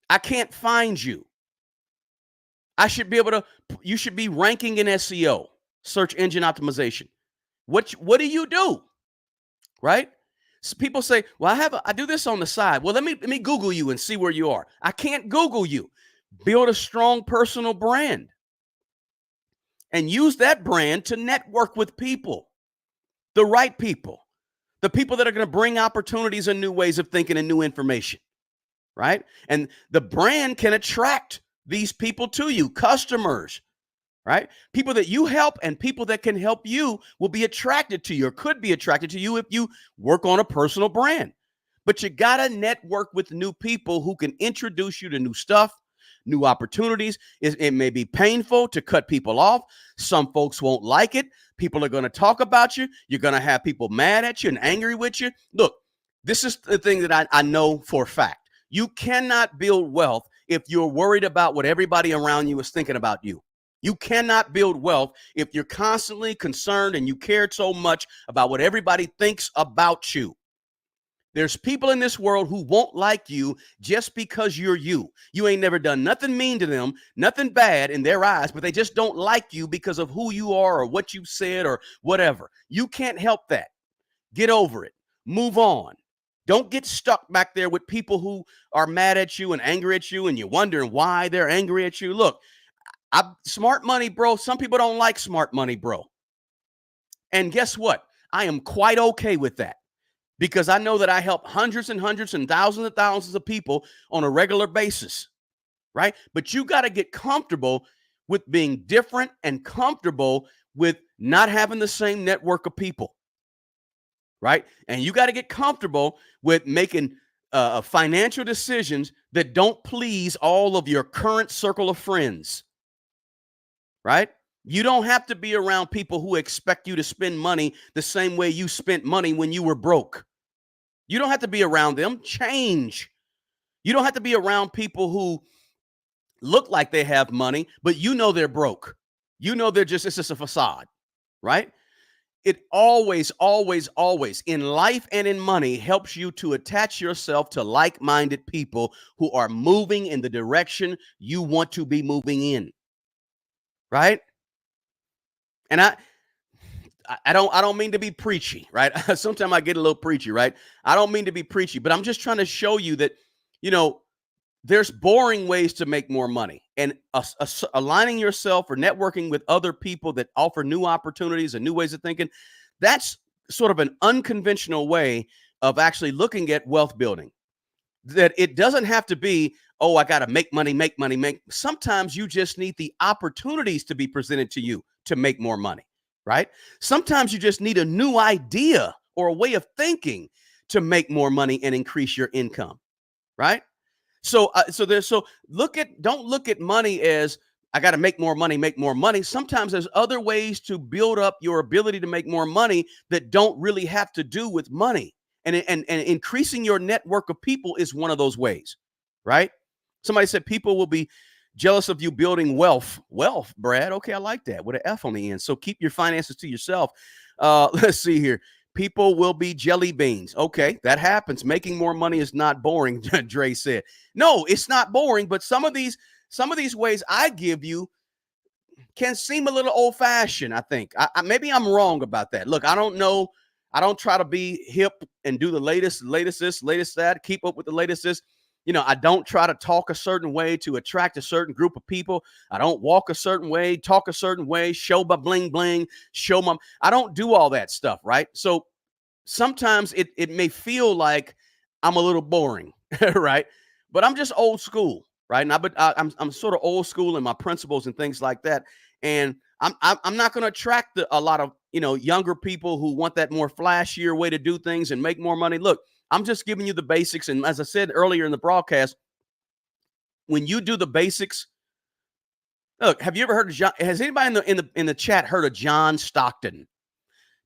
I can't find you. You should be ranking in SEO, search engine optimization. What do you do? Right? So people say, well, I do this on the side. Well, let me Google you and see where you are. I can't Google you. Build a strong personal brand and use that brand to network with people, the right people, the people that are going to bring opportunities and new ways of thinking and new information. Right? And the brand can attract these people to you, customers, right? People that you help and people that can help you will be attracted to you or could be attracted to you if you work on a personal brand. But you got to network with new people who can introduce you to new stuff, new opportunities. It may be painful to cut people off. Some folks won't like it. People are going to talk about you. You're going to have people mad at you and angry with you. Look, this is the thing that I know for a fact. You cannot build wealth if you're worried about what everybody around you is thinking about you. You cannot build wealth if you're constantly concerned and you care so much about what everybody thinks about you. There's people in this world who won't like you just because you're you. You ain't never done nothing mean to them, nothing bad in their eyes, but they just don't like you because of who you are or what you said or whatever. You can't help that. Get over it. Move on. Don't get stuck back there with people who are mad at you and angry at you and you're wondering why they're angry at you. Look, smart money, bro. Some people don't like smart money, bro. And guess what? I am quite okay with that because I know that I help hundreds and hundreds and thousands of people on a regular basis, right? But you got to get comfortable with being different and comfortable with not having the same network of people. Right? And you got to get comfortable with making financial decisions that don't please all of your current circle of friends. Right? You don't have to be around people who expect you to spend money the same way you spent money when you were broke. You don't have to be around them. Change. You don't have to be around people who look like they have money, but you know they're broke. You know it's just a facade. Right? It always in life and in money helps you to attach yourself to like-minded people who are moving in the direction you want to be moving in. Right? And I don't mean to be preachy, right? Sometimes I get a little preachy, right? I don't mean to be preachy, but I'm just trying to show you that, you know, there's boring ways to make more money, and aligning yourself or networking with other people that offer new opportunities and new ways of thinking, that's sort of an unconventional way of actually looking at wealth building. That it doesn't have to be, oh, I got to make money, make money, make. Sometimes you just need the opportunities to be presented to you to make more money, right? Sometimes you just need a new idea or a way of thinking to make more money and increase your income, right? So don't look at money as I got to make more money, make more money. Sometimes there's other ways to build up your ability to make more money that don't really have to do with money. And increasing your network of people is one of those ways, right? Somebody said people will be jealous of you building wealth. Wealth, Brad. Okay, I like that with an F on the end. So keep your finances to yourself. Let's see here. People will be jelly beans. Okay, that happens. Making more money is not boring, Dre said. No, it's not boring, but some of these ways I give you can seem a little old-fashioned, I think. Maybe I'm wrong about that. Look, I don't know. I don't try to be hip and do the latest this, latest that, keep up with the latest this. I don't try to talk a certain way to attract a certain group of people. I don't walk a certain way, talk a certain way, show my bling bling, I don't do all that stuff, right? So sometimes it may feel like I'm a little boring, right? But I'm just old school, right? And I'm sort of old school in my principles and things like that. And I'm not going to attract a lot of younger people who want that more flashier way to do things and make more money. Look, I'm just giving you the basics. And as I said earlier in the broadcast, when you do the basics, look, have you ever heard of John? Has anybody in the chat heard of John Stockton?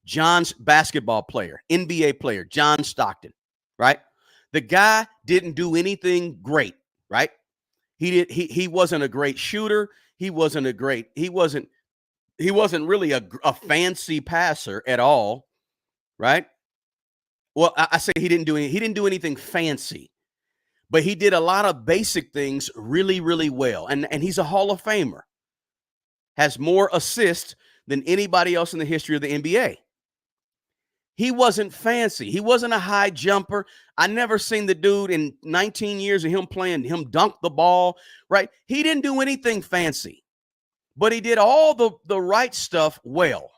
John's basketball player, NBA player, John Stockton, right? The guy didn't do anything great, right? He wasn't a great shooter. He wasn't really a fancy passer at all, right? Well, I say he didn't do anything fancy, but he did a lot of basic things really, really well. And he's a Hall of Famer. Has more assists than anybody else in the history of the NBA. He wasn't fancy. He wasn't a high jumper. I never seen the dude in 19 years of him dunk the ball, right? He didn't do anything fancy, but he did all the right stuff well,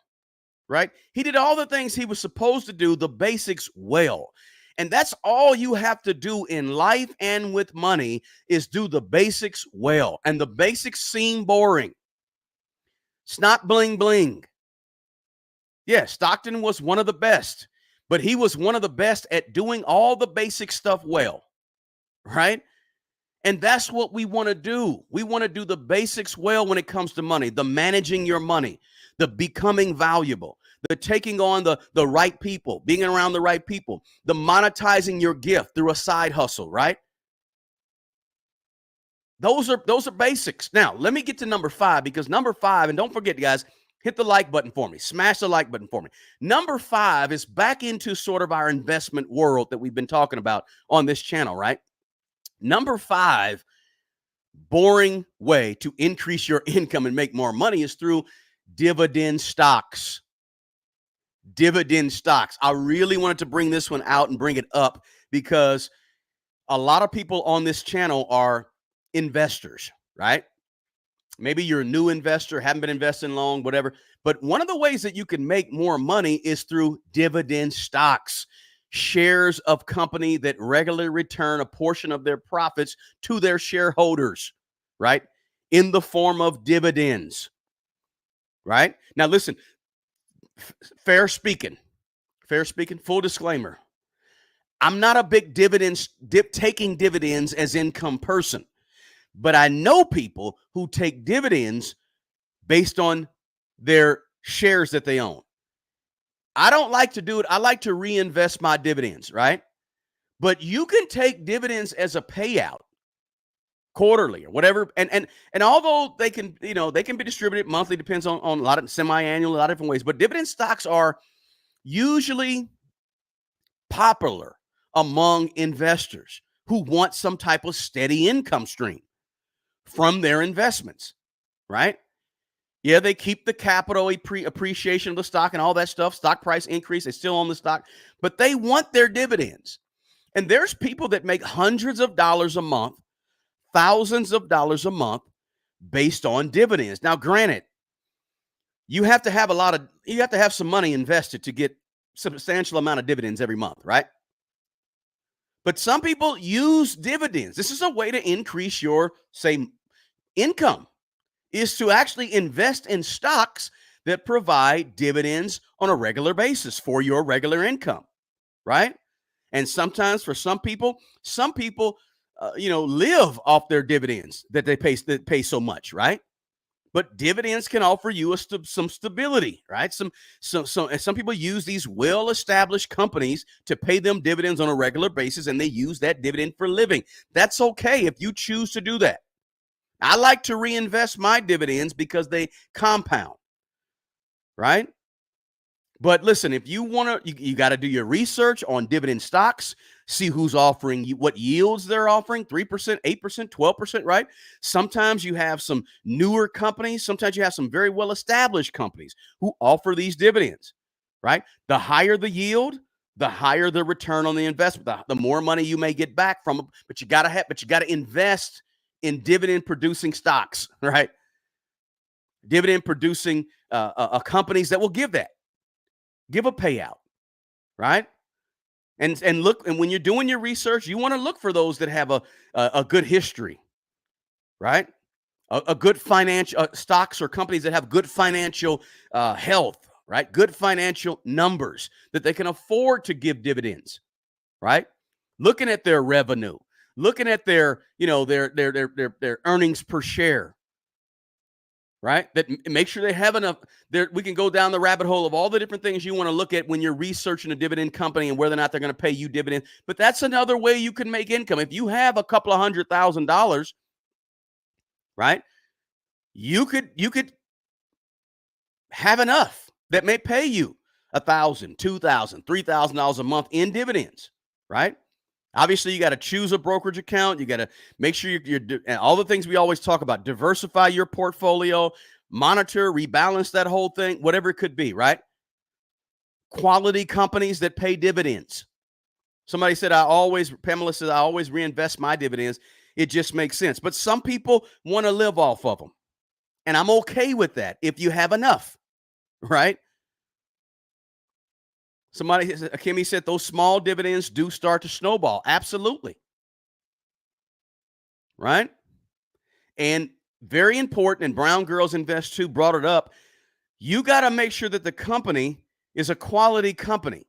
right? He did all the things he was supposed to do, the basics well. And that's all you have to do in life and with money is do the basics well. And the basics seem boring. It's not bling bling. Yeah, Stockton was one of the best, but he was one of the best at doing all the basic stuff well, right? And that's what we want to do. We want to do the basics well when it comes to money, the managing your money, the becoming valuable, the taking on the right people, being around the right people, the monetizing your gift through a side hustle, right? Those are basics. Now, let me get to number 5, because number 5, and don't forget, guys, hit the like button for me. Smash the like button for me. Number 5 is back into sort of our investment world that we've been talking about on this channel, right? Number 5 boring way to increase your income and make more money is through dividend stocks. Dividend stocks. I really wanted to bring this one out and bring it up because a lot of people on this channel are investors, right? Maybe you're a new investor, haven't been investing long, whatever. But one of the ways that you can make more money is through dividend stocks, shares of company that regularly return a portion of their profits to their shareholders, right? In the form of dividends, right? Now, listen, fair speaking, full disclaimer. I'm not a big taking dividends as income person. But I know people who take dividends based on their shares that they own. I don't like to do it. I like to reinvest my dividends, right? But you can take dividends as a payout quarterly or whatever. And although they can be distributed monthly, depends on a lot of semi-annual, a lot of different ways. But dividend stocks are usually popular among investors who want some type of steady income stream from their investments, right? Yeah, they keep the capital appreciation of the stock and all that stuff, stock price increase, they still own the stock, but they want their dividends. And there's people that make hundreds of dollars a month, thousands of dollars a month based on dividends. Now, granted, you have to have some money invested to get substantial amount of dividends every month, right? But some people use dividends. This is a way to increase your, say, income, is to actually invest in stocks that provide dividends on a regular basis for your regular income, right? And sometimes for some people, live off their dividends that pay so much, right? But dividends can offer you some stability, right? And some people use these well-established companies to pay them dividends on a regular basis, and they use that dividend for living. That's okay if you choose to do that. I like to reinvest my dividends because they compound, right? But listen, if you want to, you got to do your research on dividend stocks, see who's offering you, what yields they're offering, 3%, 8%, 12%, right? Sometimes you have some newer companies. Sometimes you have some very well-established companies who offer these dividends, right? The higher the yield, the higher the return on the investment, the more money you may get back from it. But you got to invest in dividend producing stocks, right? Dividend producing companies that will give a payout, right? And look, and when you're doing your research, you want to look for those that have a good history, right? A good financial stocks or companies that have good financial health, right? Good financial numbers that they can afford to give dividends, right? Looking at their revenue, looking at their earnings per share, right? That make sure they have enough. We can go down the rabbit hole of all the different things you want to look at when you're researching a dividend company and whether or not they're going to pay you dividends. But that's another way you can make income. If you have a couple of $100,000, right? You could have enough that may pay you $1,000, $2,000, $3,000 a month in dividends, right? Obviously, you got to choose a brokerage account. You got to make sure you're all the things we always talk about. Diversify your portfolio, monitor, rebalance that whole thing, whatever it could be, right? Quality companies that pay dividends. Somebody said, Pamela said, I always reinvest my dividends. It just makes sense. But some people want to live off of them. And I'm okay with that if you have enough, right? Kimmy said those small dividends do start to snowball. Absolutely. Right? And very important, and Brown Girls Invest Too brought it up. You got to make sure that the company is a quality company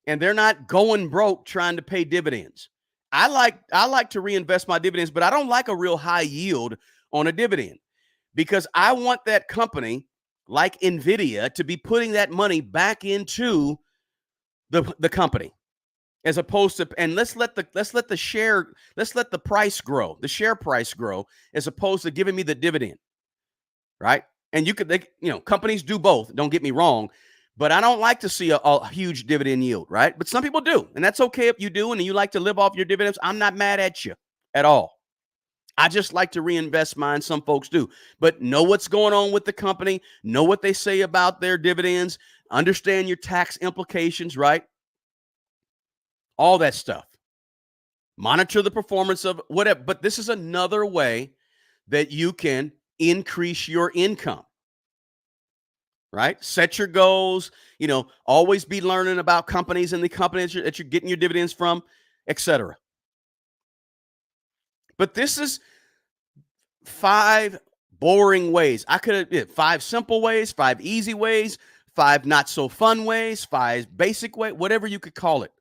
and they're not going broke trying to pay dividends. I like to reinvest my dividends, but I don't like a real high yield on a dividend because I want that company like Nvidia to be putting that money back into the company, as opposed to, and let's let the price grow, the share price grow, as opposed to giving me the dividend, right? And companies do both. Don't get me wrong, but I don't like to see a huge dividend yield, right? But some people do, and that's okay if you do, and you like to live off your dividends. I'm not mad at you at all. I just like to reinvest mine. Some folks do, but know what's going on with the company, know what they say about their dividends, understand your tax implications, right? All that stuff. Monitor the performance of whatever. But this is another way that you can increase your income, right? Set your goals, always be learning about companies and the companies that you're getting your dividends from, etc. But this is 5 boring ways. I could have 5 simple ways, 5 easy ways, 5 not so fun ways, 5 basic ways, whatever you could call it,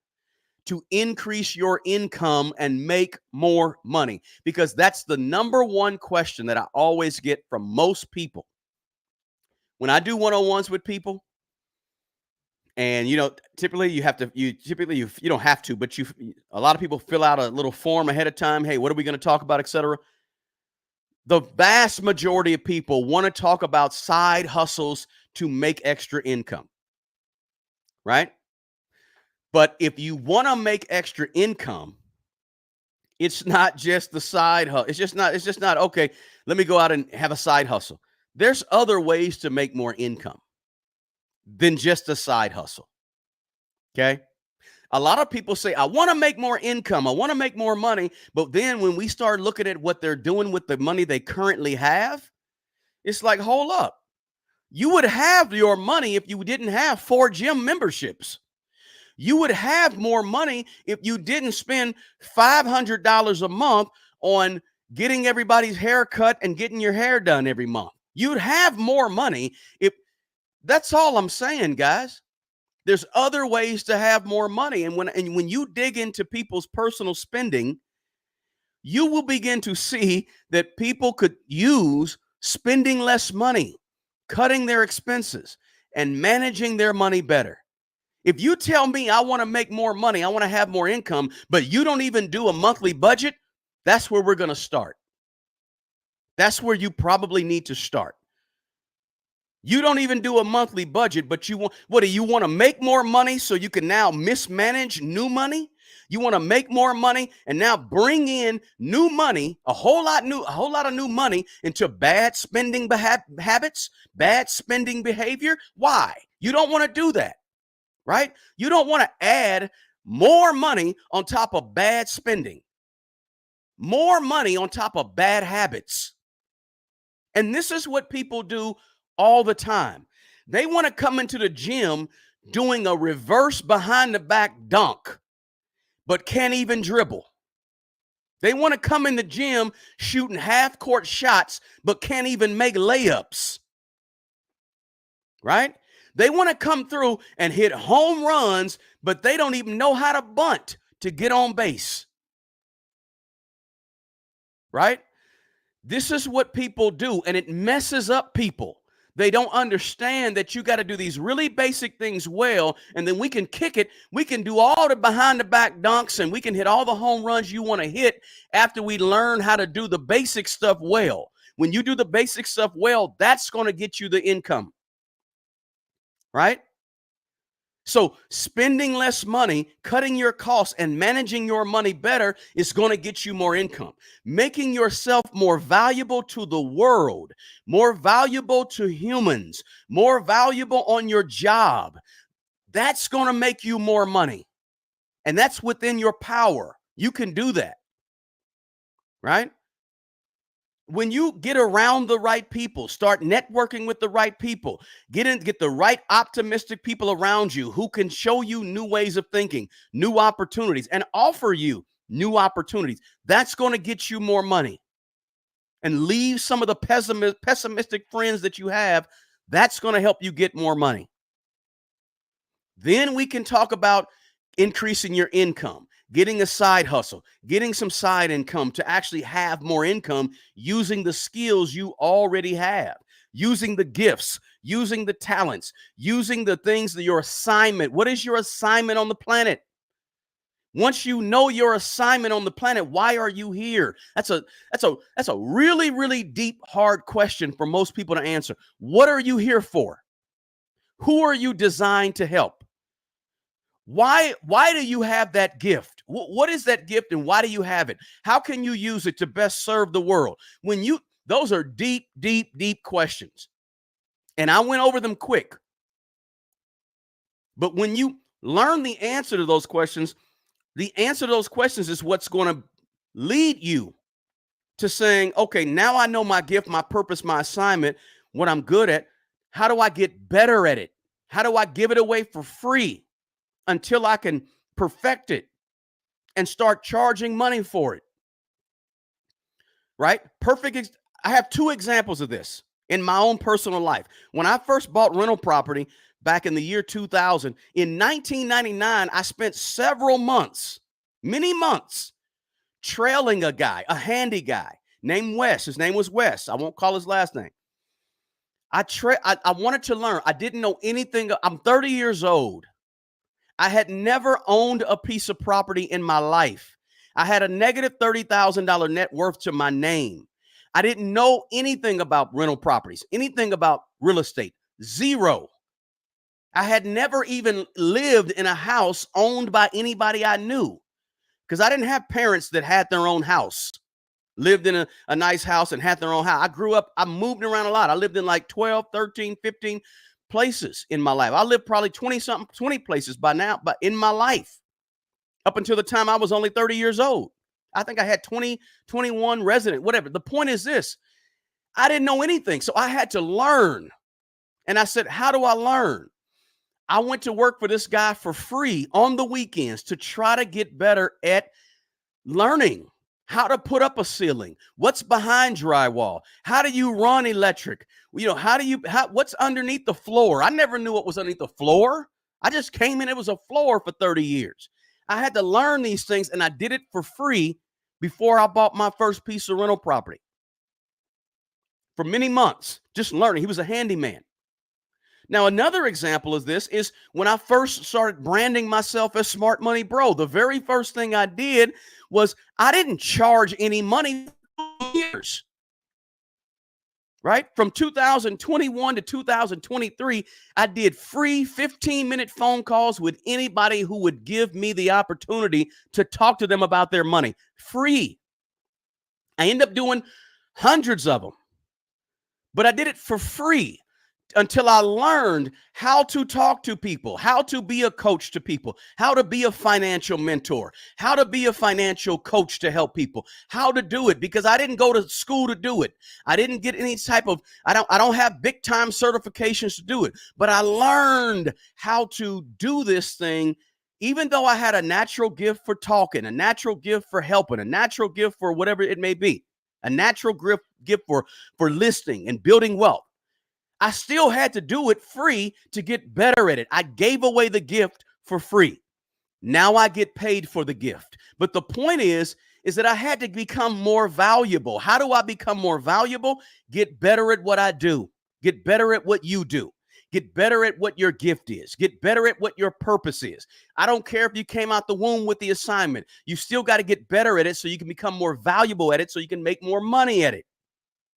to increase your income and make more money. Because that's the number one question that I always get from most people. When I do one-on-ones with people, and typically you don't have to, but a lot of people fill out a little form ahead of time. Hey, what are we going to talk about, etc. The vast majority of people want to talk about side hustles to make extra income, right? But if you want to make extra income, it's not just the side hustle. It's just not, okay, let me go out and have a side hustle. There's other ways to make more income than just a side hustle. Okay. A lot of people say, I want to make more income. I want to make more money. But then when we start looking at what they're doing with the money they currently have, it's like, hold up. You would have your money if you didn't have 4 gym memberships. You would have more money if you didn't spend $500 a month on getting everybody's hair cut and getting your hair done every month. You'd have more money if that's all I'm saying, guys. There's other ways to have more money. And when you dig into people's personal spending, you will begin to see that people could use spending less money, cutting their expenses, and managing their money better. If you tell me I want to make more money, I want to have more income, but you don't even do a monthly budget, that's where we're going to start. That's where you probably need to start. You don't even do a monthly budget, but you want to make more money so you can now mismanage new money? You want to make more money and now bring in new money, a whole lot of new money into bad spending habits, bad spending behavior? Why? You don't want to do that, right? You don't want to add more money on top of bad spending, more money on top of bad habits. And this is what people do all the time. They want to come into the gym doing a reverse behind the back dunk, but can't even dribble. They want to come in the gym shooting half court shots, but can't even make layups. Right? They want to come through and hit home runs, but they don't even know how to bunt to get on base. Right? This is what people do, and it messes up people. They don't understand that you got to do these really basic things well, and then we can kick it. We can do all the behind the back dunks, and we can hit all the home runs you want to hit after we learn how to do the basic stuff well. When you do the basic stuff well, that's going to get you the income, right? So spending less money, cutting your costs, and managing your money better is going to get you more income. Making yourself more valuable to the world, more valuable to humans, more valuable on your job. That's going to make you more money. And that's within your power. You can do that, right? When you get around the right people, start networking with the right people, get the right optimistic people around you who can show you new ways of thinking, new opportunities, and offer you new opportunities. That's going to get you more money. And leave some of the pessimistic friends that you have. That's going to help you get more money. Then we can talk about increasing your income, getting a side hustle, getting some side income to actually have more income using the skills you already have, using the gifts, using the talents, using the things that your assignment. What is your assignment on the planet? Once you know your assignment on the planet, why are you here? That's a really, really deep, hard question for most people to answer. What are you here for? Who are you designed to help? Why do you have that gift? What is that gift and why do you have it? How can you use it to best serve the world? Those are deep, deep, deep questions. And I went over them quick. But when you learn the answer to those questions, the answer to those questions is what's going to lead you to saying, okay, now I know my gift, my purpose, my assignment, what I'm good at. How do I get better at it? How do I give it away for free until I can perfect it and start charging money for it? Right? I have 2 examples of this in my own personal life. When I first bought rental property back in the year 2000, in 1999, I spent several months, many months, trailing a guy, a handy guy named Wes. His name was Wes. I won't call his last name. I wanted to learn. I didn't know anything. I'm 30 years old. I had never owned a piece of property in my life. I had a negative $30,000 net worth to my name. I didn't know anything about rental properties, anything about real estate. Zero. I had never even lived in a house owned by anybody I knew because I didn't have parents that had their own house, lived in a nice house and had their own house. I moved around a lot. I lived in like 12, 13, 15 places in my life. I lived probably 20 places by now, but in my life. up until the time I was only 30 years old. I think I had 20, 21 resident, whatever. The point is this: I didn't know anything. So I had to learn. And I said, how do I learn? I went to work for this guy for free on the weekends to try to get better at learning how to put up a ceiling, what's behind drywall, how do you run electric, what's underneath the floor. I never knew what was underneath the floor. I just came in, it was a floor for 30 years. I had to learn these things, and I did it for free before I bought my first piece of rental property. For many months, just learning. He was a handyman. Now, another example of this is when I first started branding myself as Smart Money Bro. The very first thing I did was I didn't charge any money for years. Right? From 2021 to 2023, I did free 15-minute phone calls with anybody who would give me the opportunity to talk to them about their money. Free. I ended up doing hundreds of them. But I did it for free until I learned how to talk to people, how to be a coach to people, how to be a financial mentor, how to be a financial coach to help people, how to do it, because I didn't go to school to do it. I didn't get any type of, I don't have big time certifications to do it, but I learned how to do this thing. Even though I had a natural gift for talking, a natural gift for helping, a natural gift for whatever it may be, a natural gift for listening and building wealth, I still had to do it free to get better at it. I gave away the gift for free. Now I get paid for the gift. But the point is that I had to become more valuable. How do I become more valuable? Get better at what I do. Get better at what you do. Get better at what your gift is. Get better at what your purpose is. I don't care if you came out the womb with the assignment. You still got to get better at it so you can become more valuable at it, so you can make more money at it.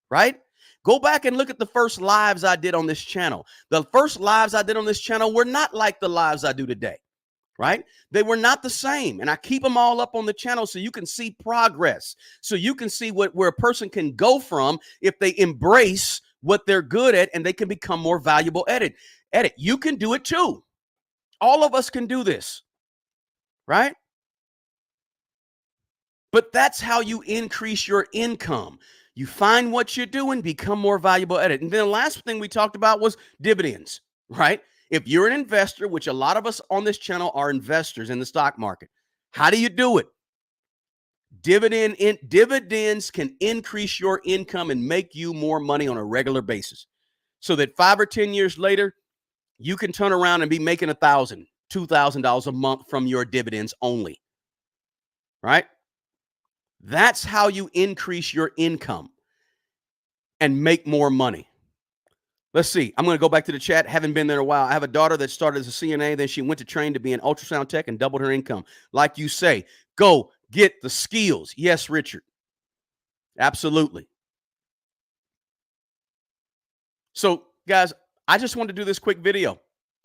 Right? Go back and look at the first lives I did on this channel. The first lives I did on this channel were not like the lives I do today, right? They were not the same. And I keep them all up on the channel so you can see progress, so you can see where a person can go from if they embrace what they're good at, and they can become more valuable at it. You can do it too. All of us can do this, right? But that's how you increase your income. You find what you're doing, become more valuable at it. And then the last thing we talked about was dividends, right? If you're an investor, which a lot of us on this channel are investors in the stock market, how do you do it? Dividends can increase your income and make you more money on a regular basis, so that 5 or 10 years later, you can turn around and be making $1,000, $2,000 a month from your dividends only, right? That's how you increase your income and make more money. Let's see. I'm going to go back to the chat. Haven't been there in a while. I have a daughter that started as a CNA. Then she went to train to be an ultrasound tech and doubled her income. Like you say, go get the skills. Yes, Richard. Absolutely. So, guys, I just wanted to do this quick video.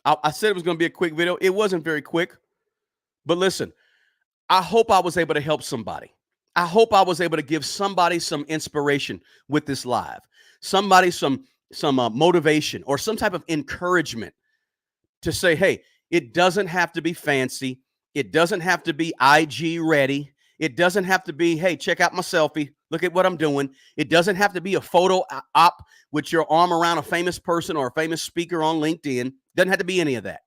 I said it was going to be a quick video. It wasn't very quick. But listen, I hope I was able to help somebody. I hope I was able to give somebody some inspiration with this live, somebody some motivation or some type of encouragement to say, hey, it doesn't have to be fancy. It doesn't have to be IG ready. It doesn't have to be, hey, check out my selfie. Look at what I'm doing. It doesn't have to be a photo op with your arm around a famous person or a famous speaker on LinkedIn. Doesn't have to be any of that.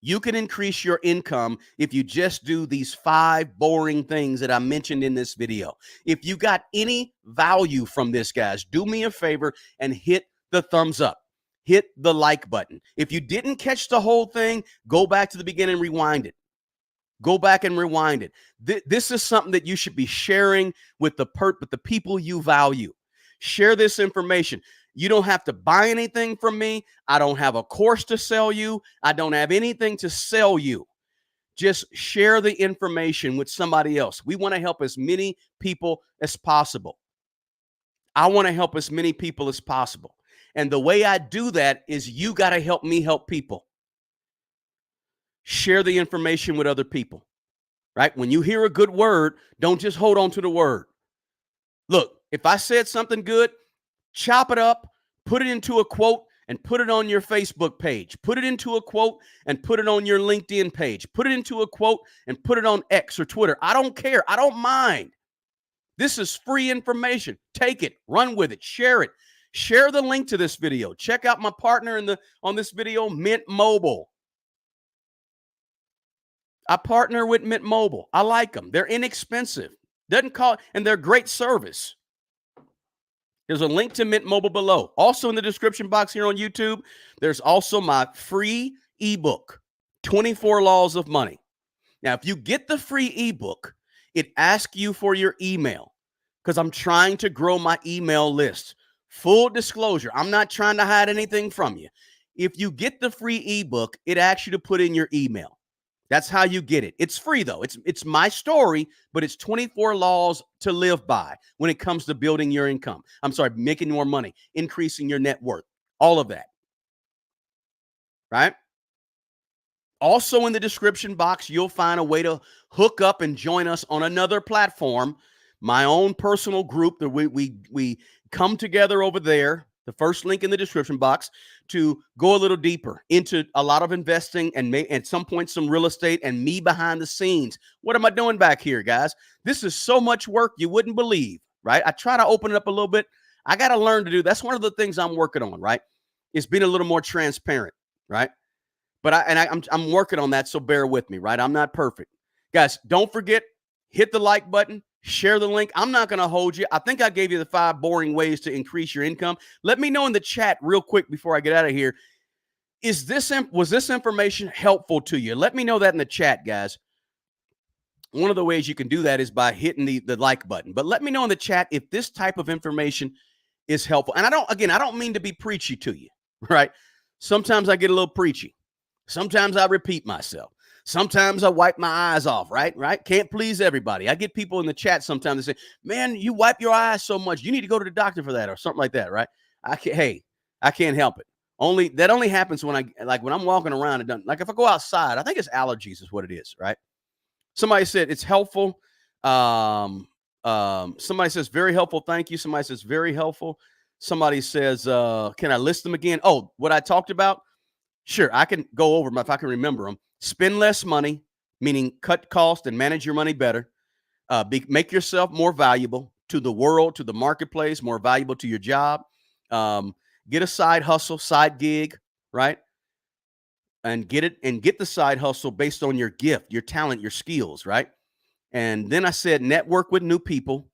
You can increase your income if you just do these 5 boring things that I mentioned in this video. If you got any value from this, guys, do me a favor and hit the thumbs up. Hit the like button. If you didn't catch the whole thing, go back to the beginning and rewind it. Go back and rewind it. This is something that you should be sharing with the people you value. Share this information. You don't have to buy anything from me. I don't have a course to sell you. I don't have anything to sell you. Just share the information with somebody else. We want to help as many people as possible. I want to help as many people as possible. And the way I do that is you got to help me help people. Share the information with other people, right? When you hear a good word, don't just hold on to the word. Look, if I said something good, chop it up, put it into a quote, and put it on your Facebook page. Put it into a quote and put it on your LinkedIn page. Put it into a quote and put it on X or Twitter. I don't care. I don't mind. This is free information. Take it, run with it, share it. Share the link to this video. Check out my partner on this video, Mint Mobile. I partner with Mint Mobile. I like them. They're inexpensive. Doesn't cost, and they're great service. There's a link to Mint Mobile below. Also in the description box here on YouTube, there's also my free ebook, 24 Laws of Money. Now, if you get the free ebook, it asks you for your email because I'm trying to grow my email list. Full disclosure, I'm not trying to hide anything from you. If you get the free ebook, it asks you to put in your email. That's how you get it. It's free, though. It's my story, but it's 24 laws to live by when it comes to building your income. I'm sorry, making more money, increasing your net worth, all of that. Right? Also in the description box, you'll find a way to hook up and join us on another platform, my own personal group that we come together over there. The first link in the description box to go a little deeper into a lot of investing and at some point some real estate and me behind the scenes. What am I doing back here, guys? This is so much work you wouldn't believe, right? I try to open it up a little bit. I got to learn to do. That's one of the things I'm working on, right? It's being a little more transparent, right? But I'm working on that, so bear with me, right? I'm not perfect. Guys, don't forget, hit the like button. Share the link. I'm not going to hold you. I think I gave you the 5 boring ways to increase your income. Let me know in the chat real quick before I get out of here. Was this information helpful to you? Let me know that in the chat, guys. One of the ways you can do that is by hitting the like button. But let me know in the chat if this type of information is helpful. And I don't mean to be preachy to you, right? Sometimes I get a little preachy. Sometimes I repeat myself. Sometimes I wipe my eyes off, right? Can't please everybody. I get people in the chat sometimes that say, man, you wipe your eyes so much. You need to go to the doctor for that or something like that, right? I can't help it. That only happens when when I'm walking around and like if I go outside, I think it's allergies is what it is, right? Somebody said it's helpful. Somebody says very helpful. Thank you. Somebody says very helpful. Somebody says, can I list them again? Oh, what I talked about? Sure, I can go over them if I can remember them. Spend less money, meaning cut cost and manage your money better. Make yourself more valuable to the world, to the marketplace, more valuable to your job. Get a side hustle, side gig, right? And get the side hustle based on your gift, your talent, your skills, right? And then I said network with new people.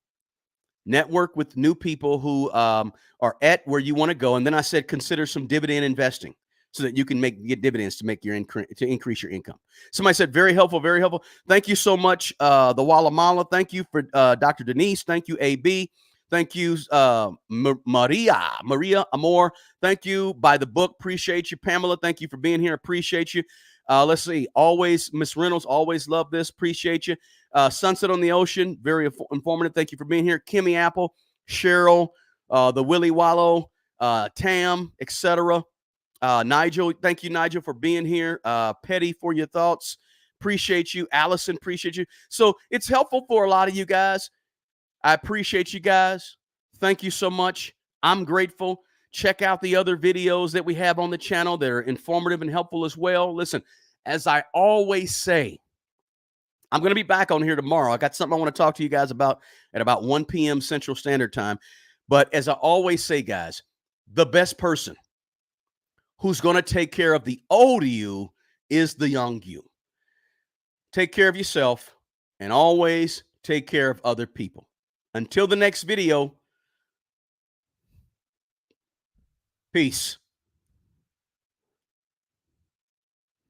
Network with new people who are at where you want to go. And then I said consider some dividend investing, so that you can get dividends to increase your income. Somebody said very helpful, very helpful. Thank you so much, the Walamala. Thank you for Dr. Denise. Thank you, AB. Thank you, Maria Amor. Thank you, By the Book. Appreciate you, Pamela. Thank you for being here. Appreciate you. Let's see. Always, Miss Reynolds. Always love this. Appreciate you. Sunset on the Ocean. Very informative. Thank you for being here. Kimmy Apple, Cheryl, the Willie Wallow, Tam, etc. Nigel, thank you, Nigel, for being here. Petty, for your thoughts. Appreciate you. Allison, appreciate you. So it's helpful for a lot of you guys. I appreciate you guys. Thank you so much. I'm grateful. Check out the other videos that we have on the channel that are informative and helpful as well. Listen, as I always say, I'm going to be back on here tomorrow. I got something I want to talk to you guys about at about 1 p.m. Central Standard Time. But as I always say, guys, the best person who's going to take care of the old you is the young you. Take care of yourself and always take care of other people. Until the next video, peace.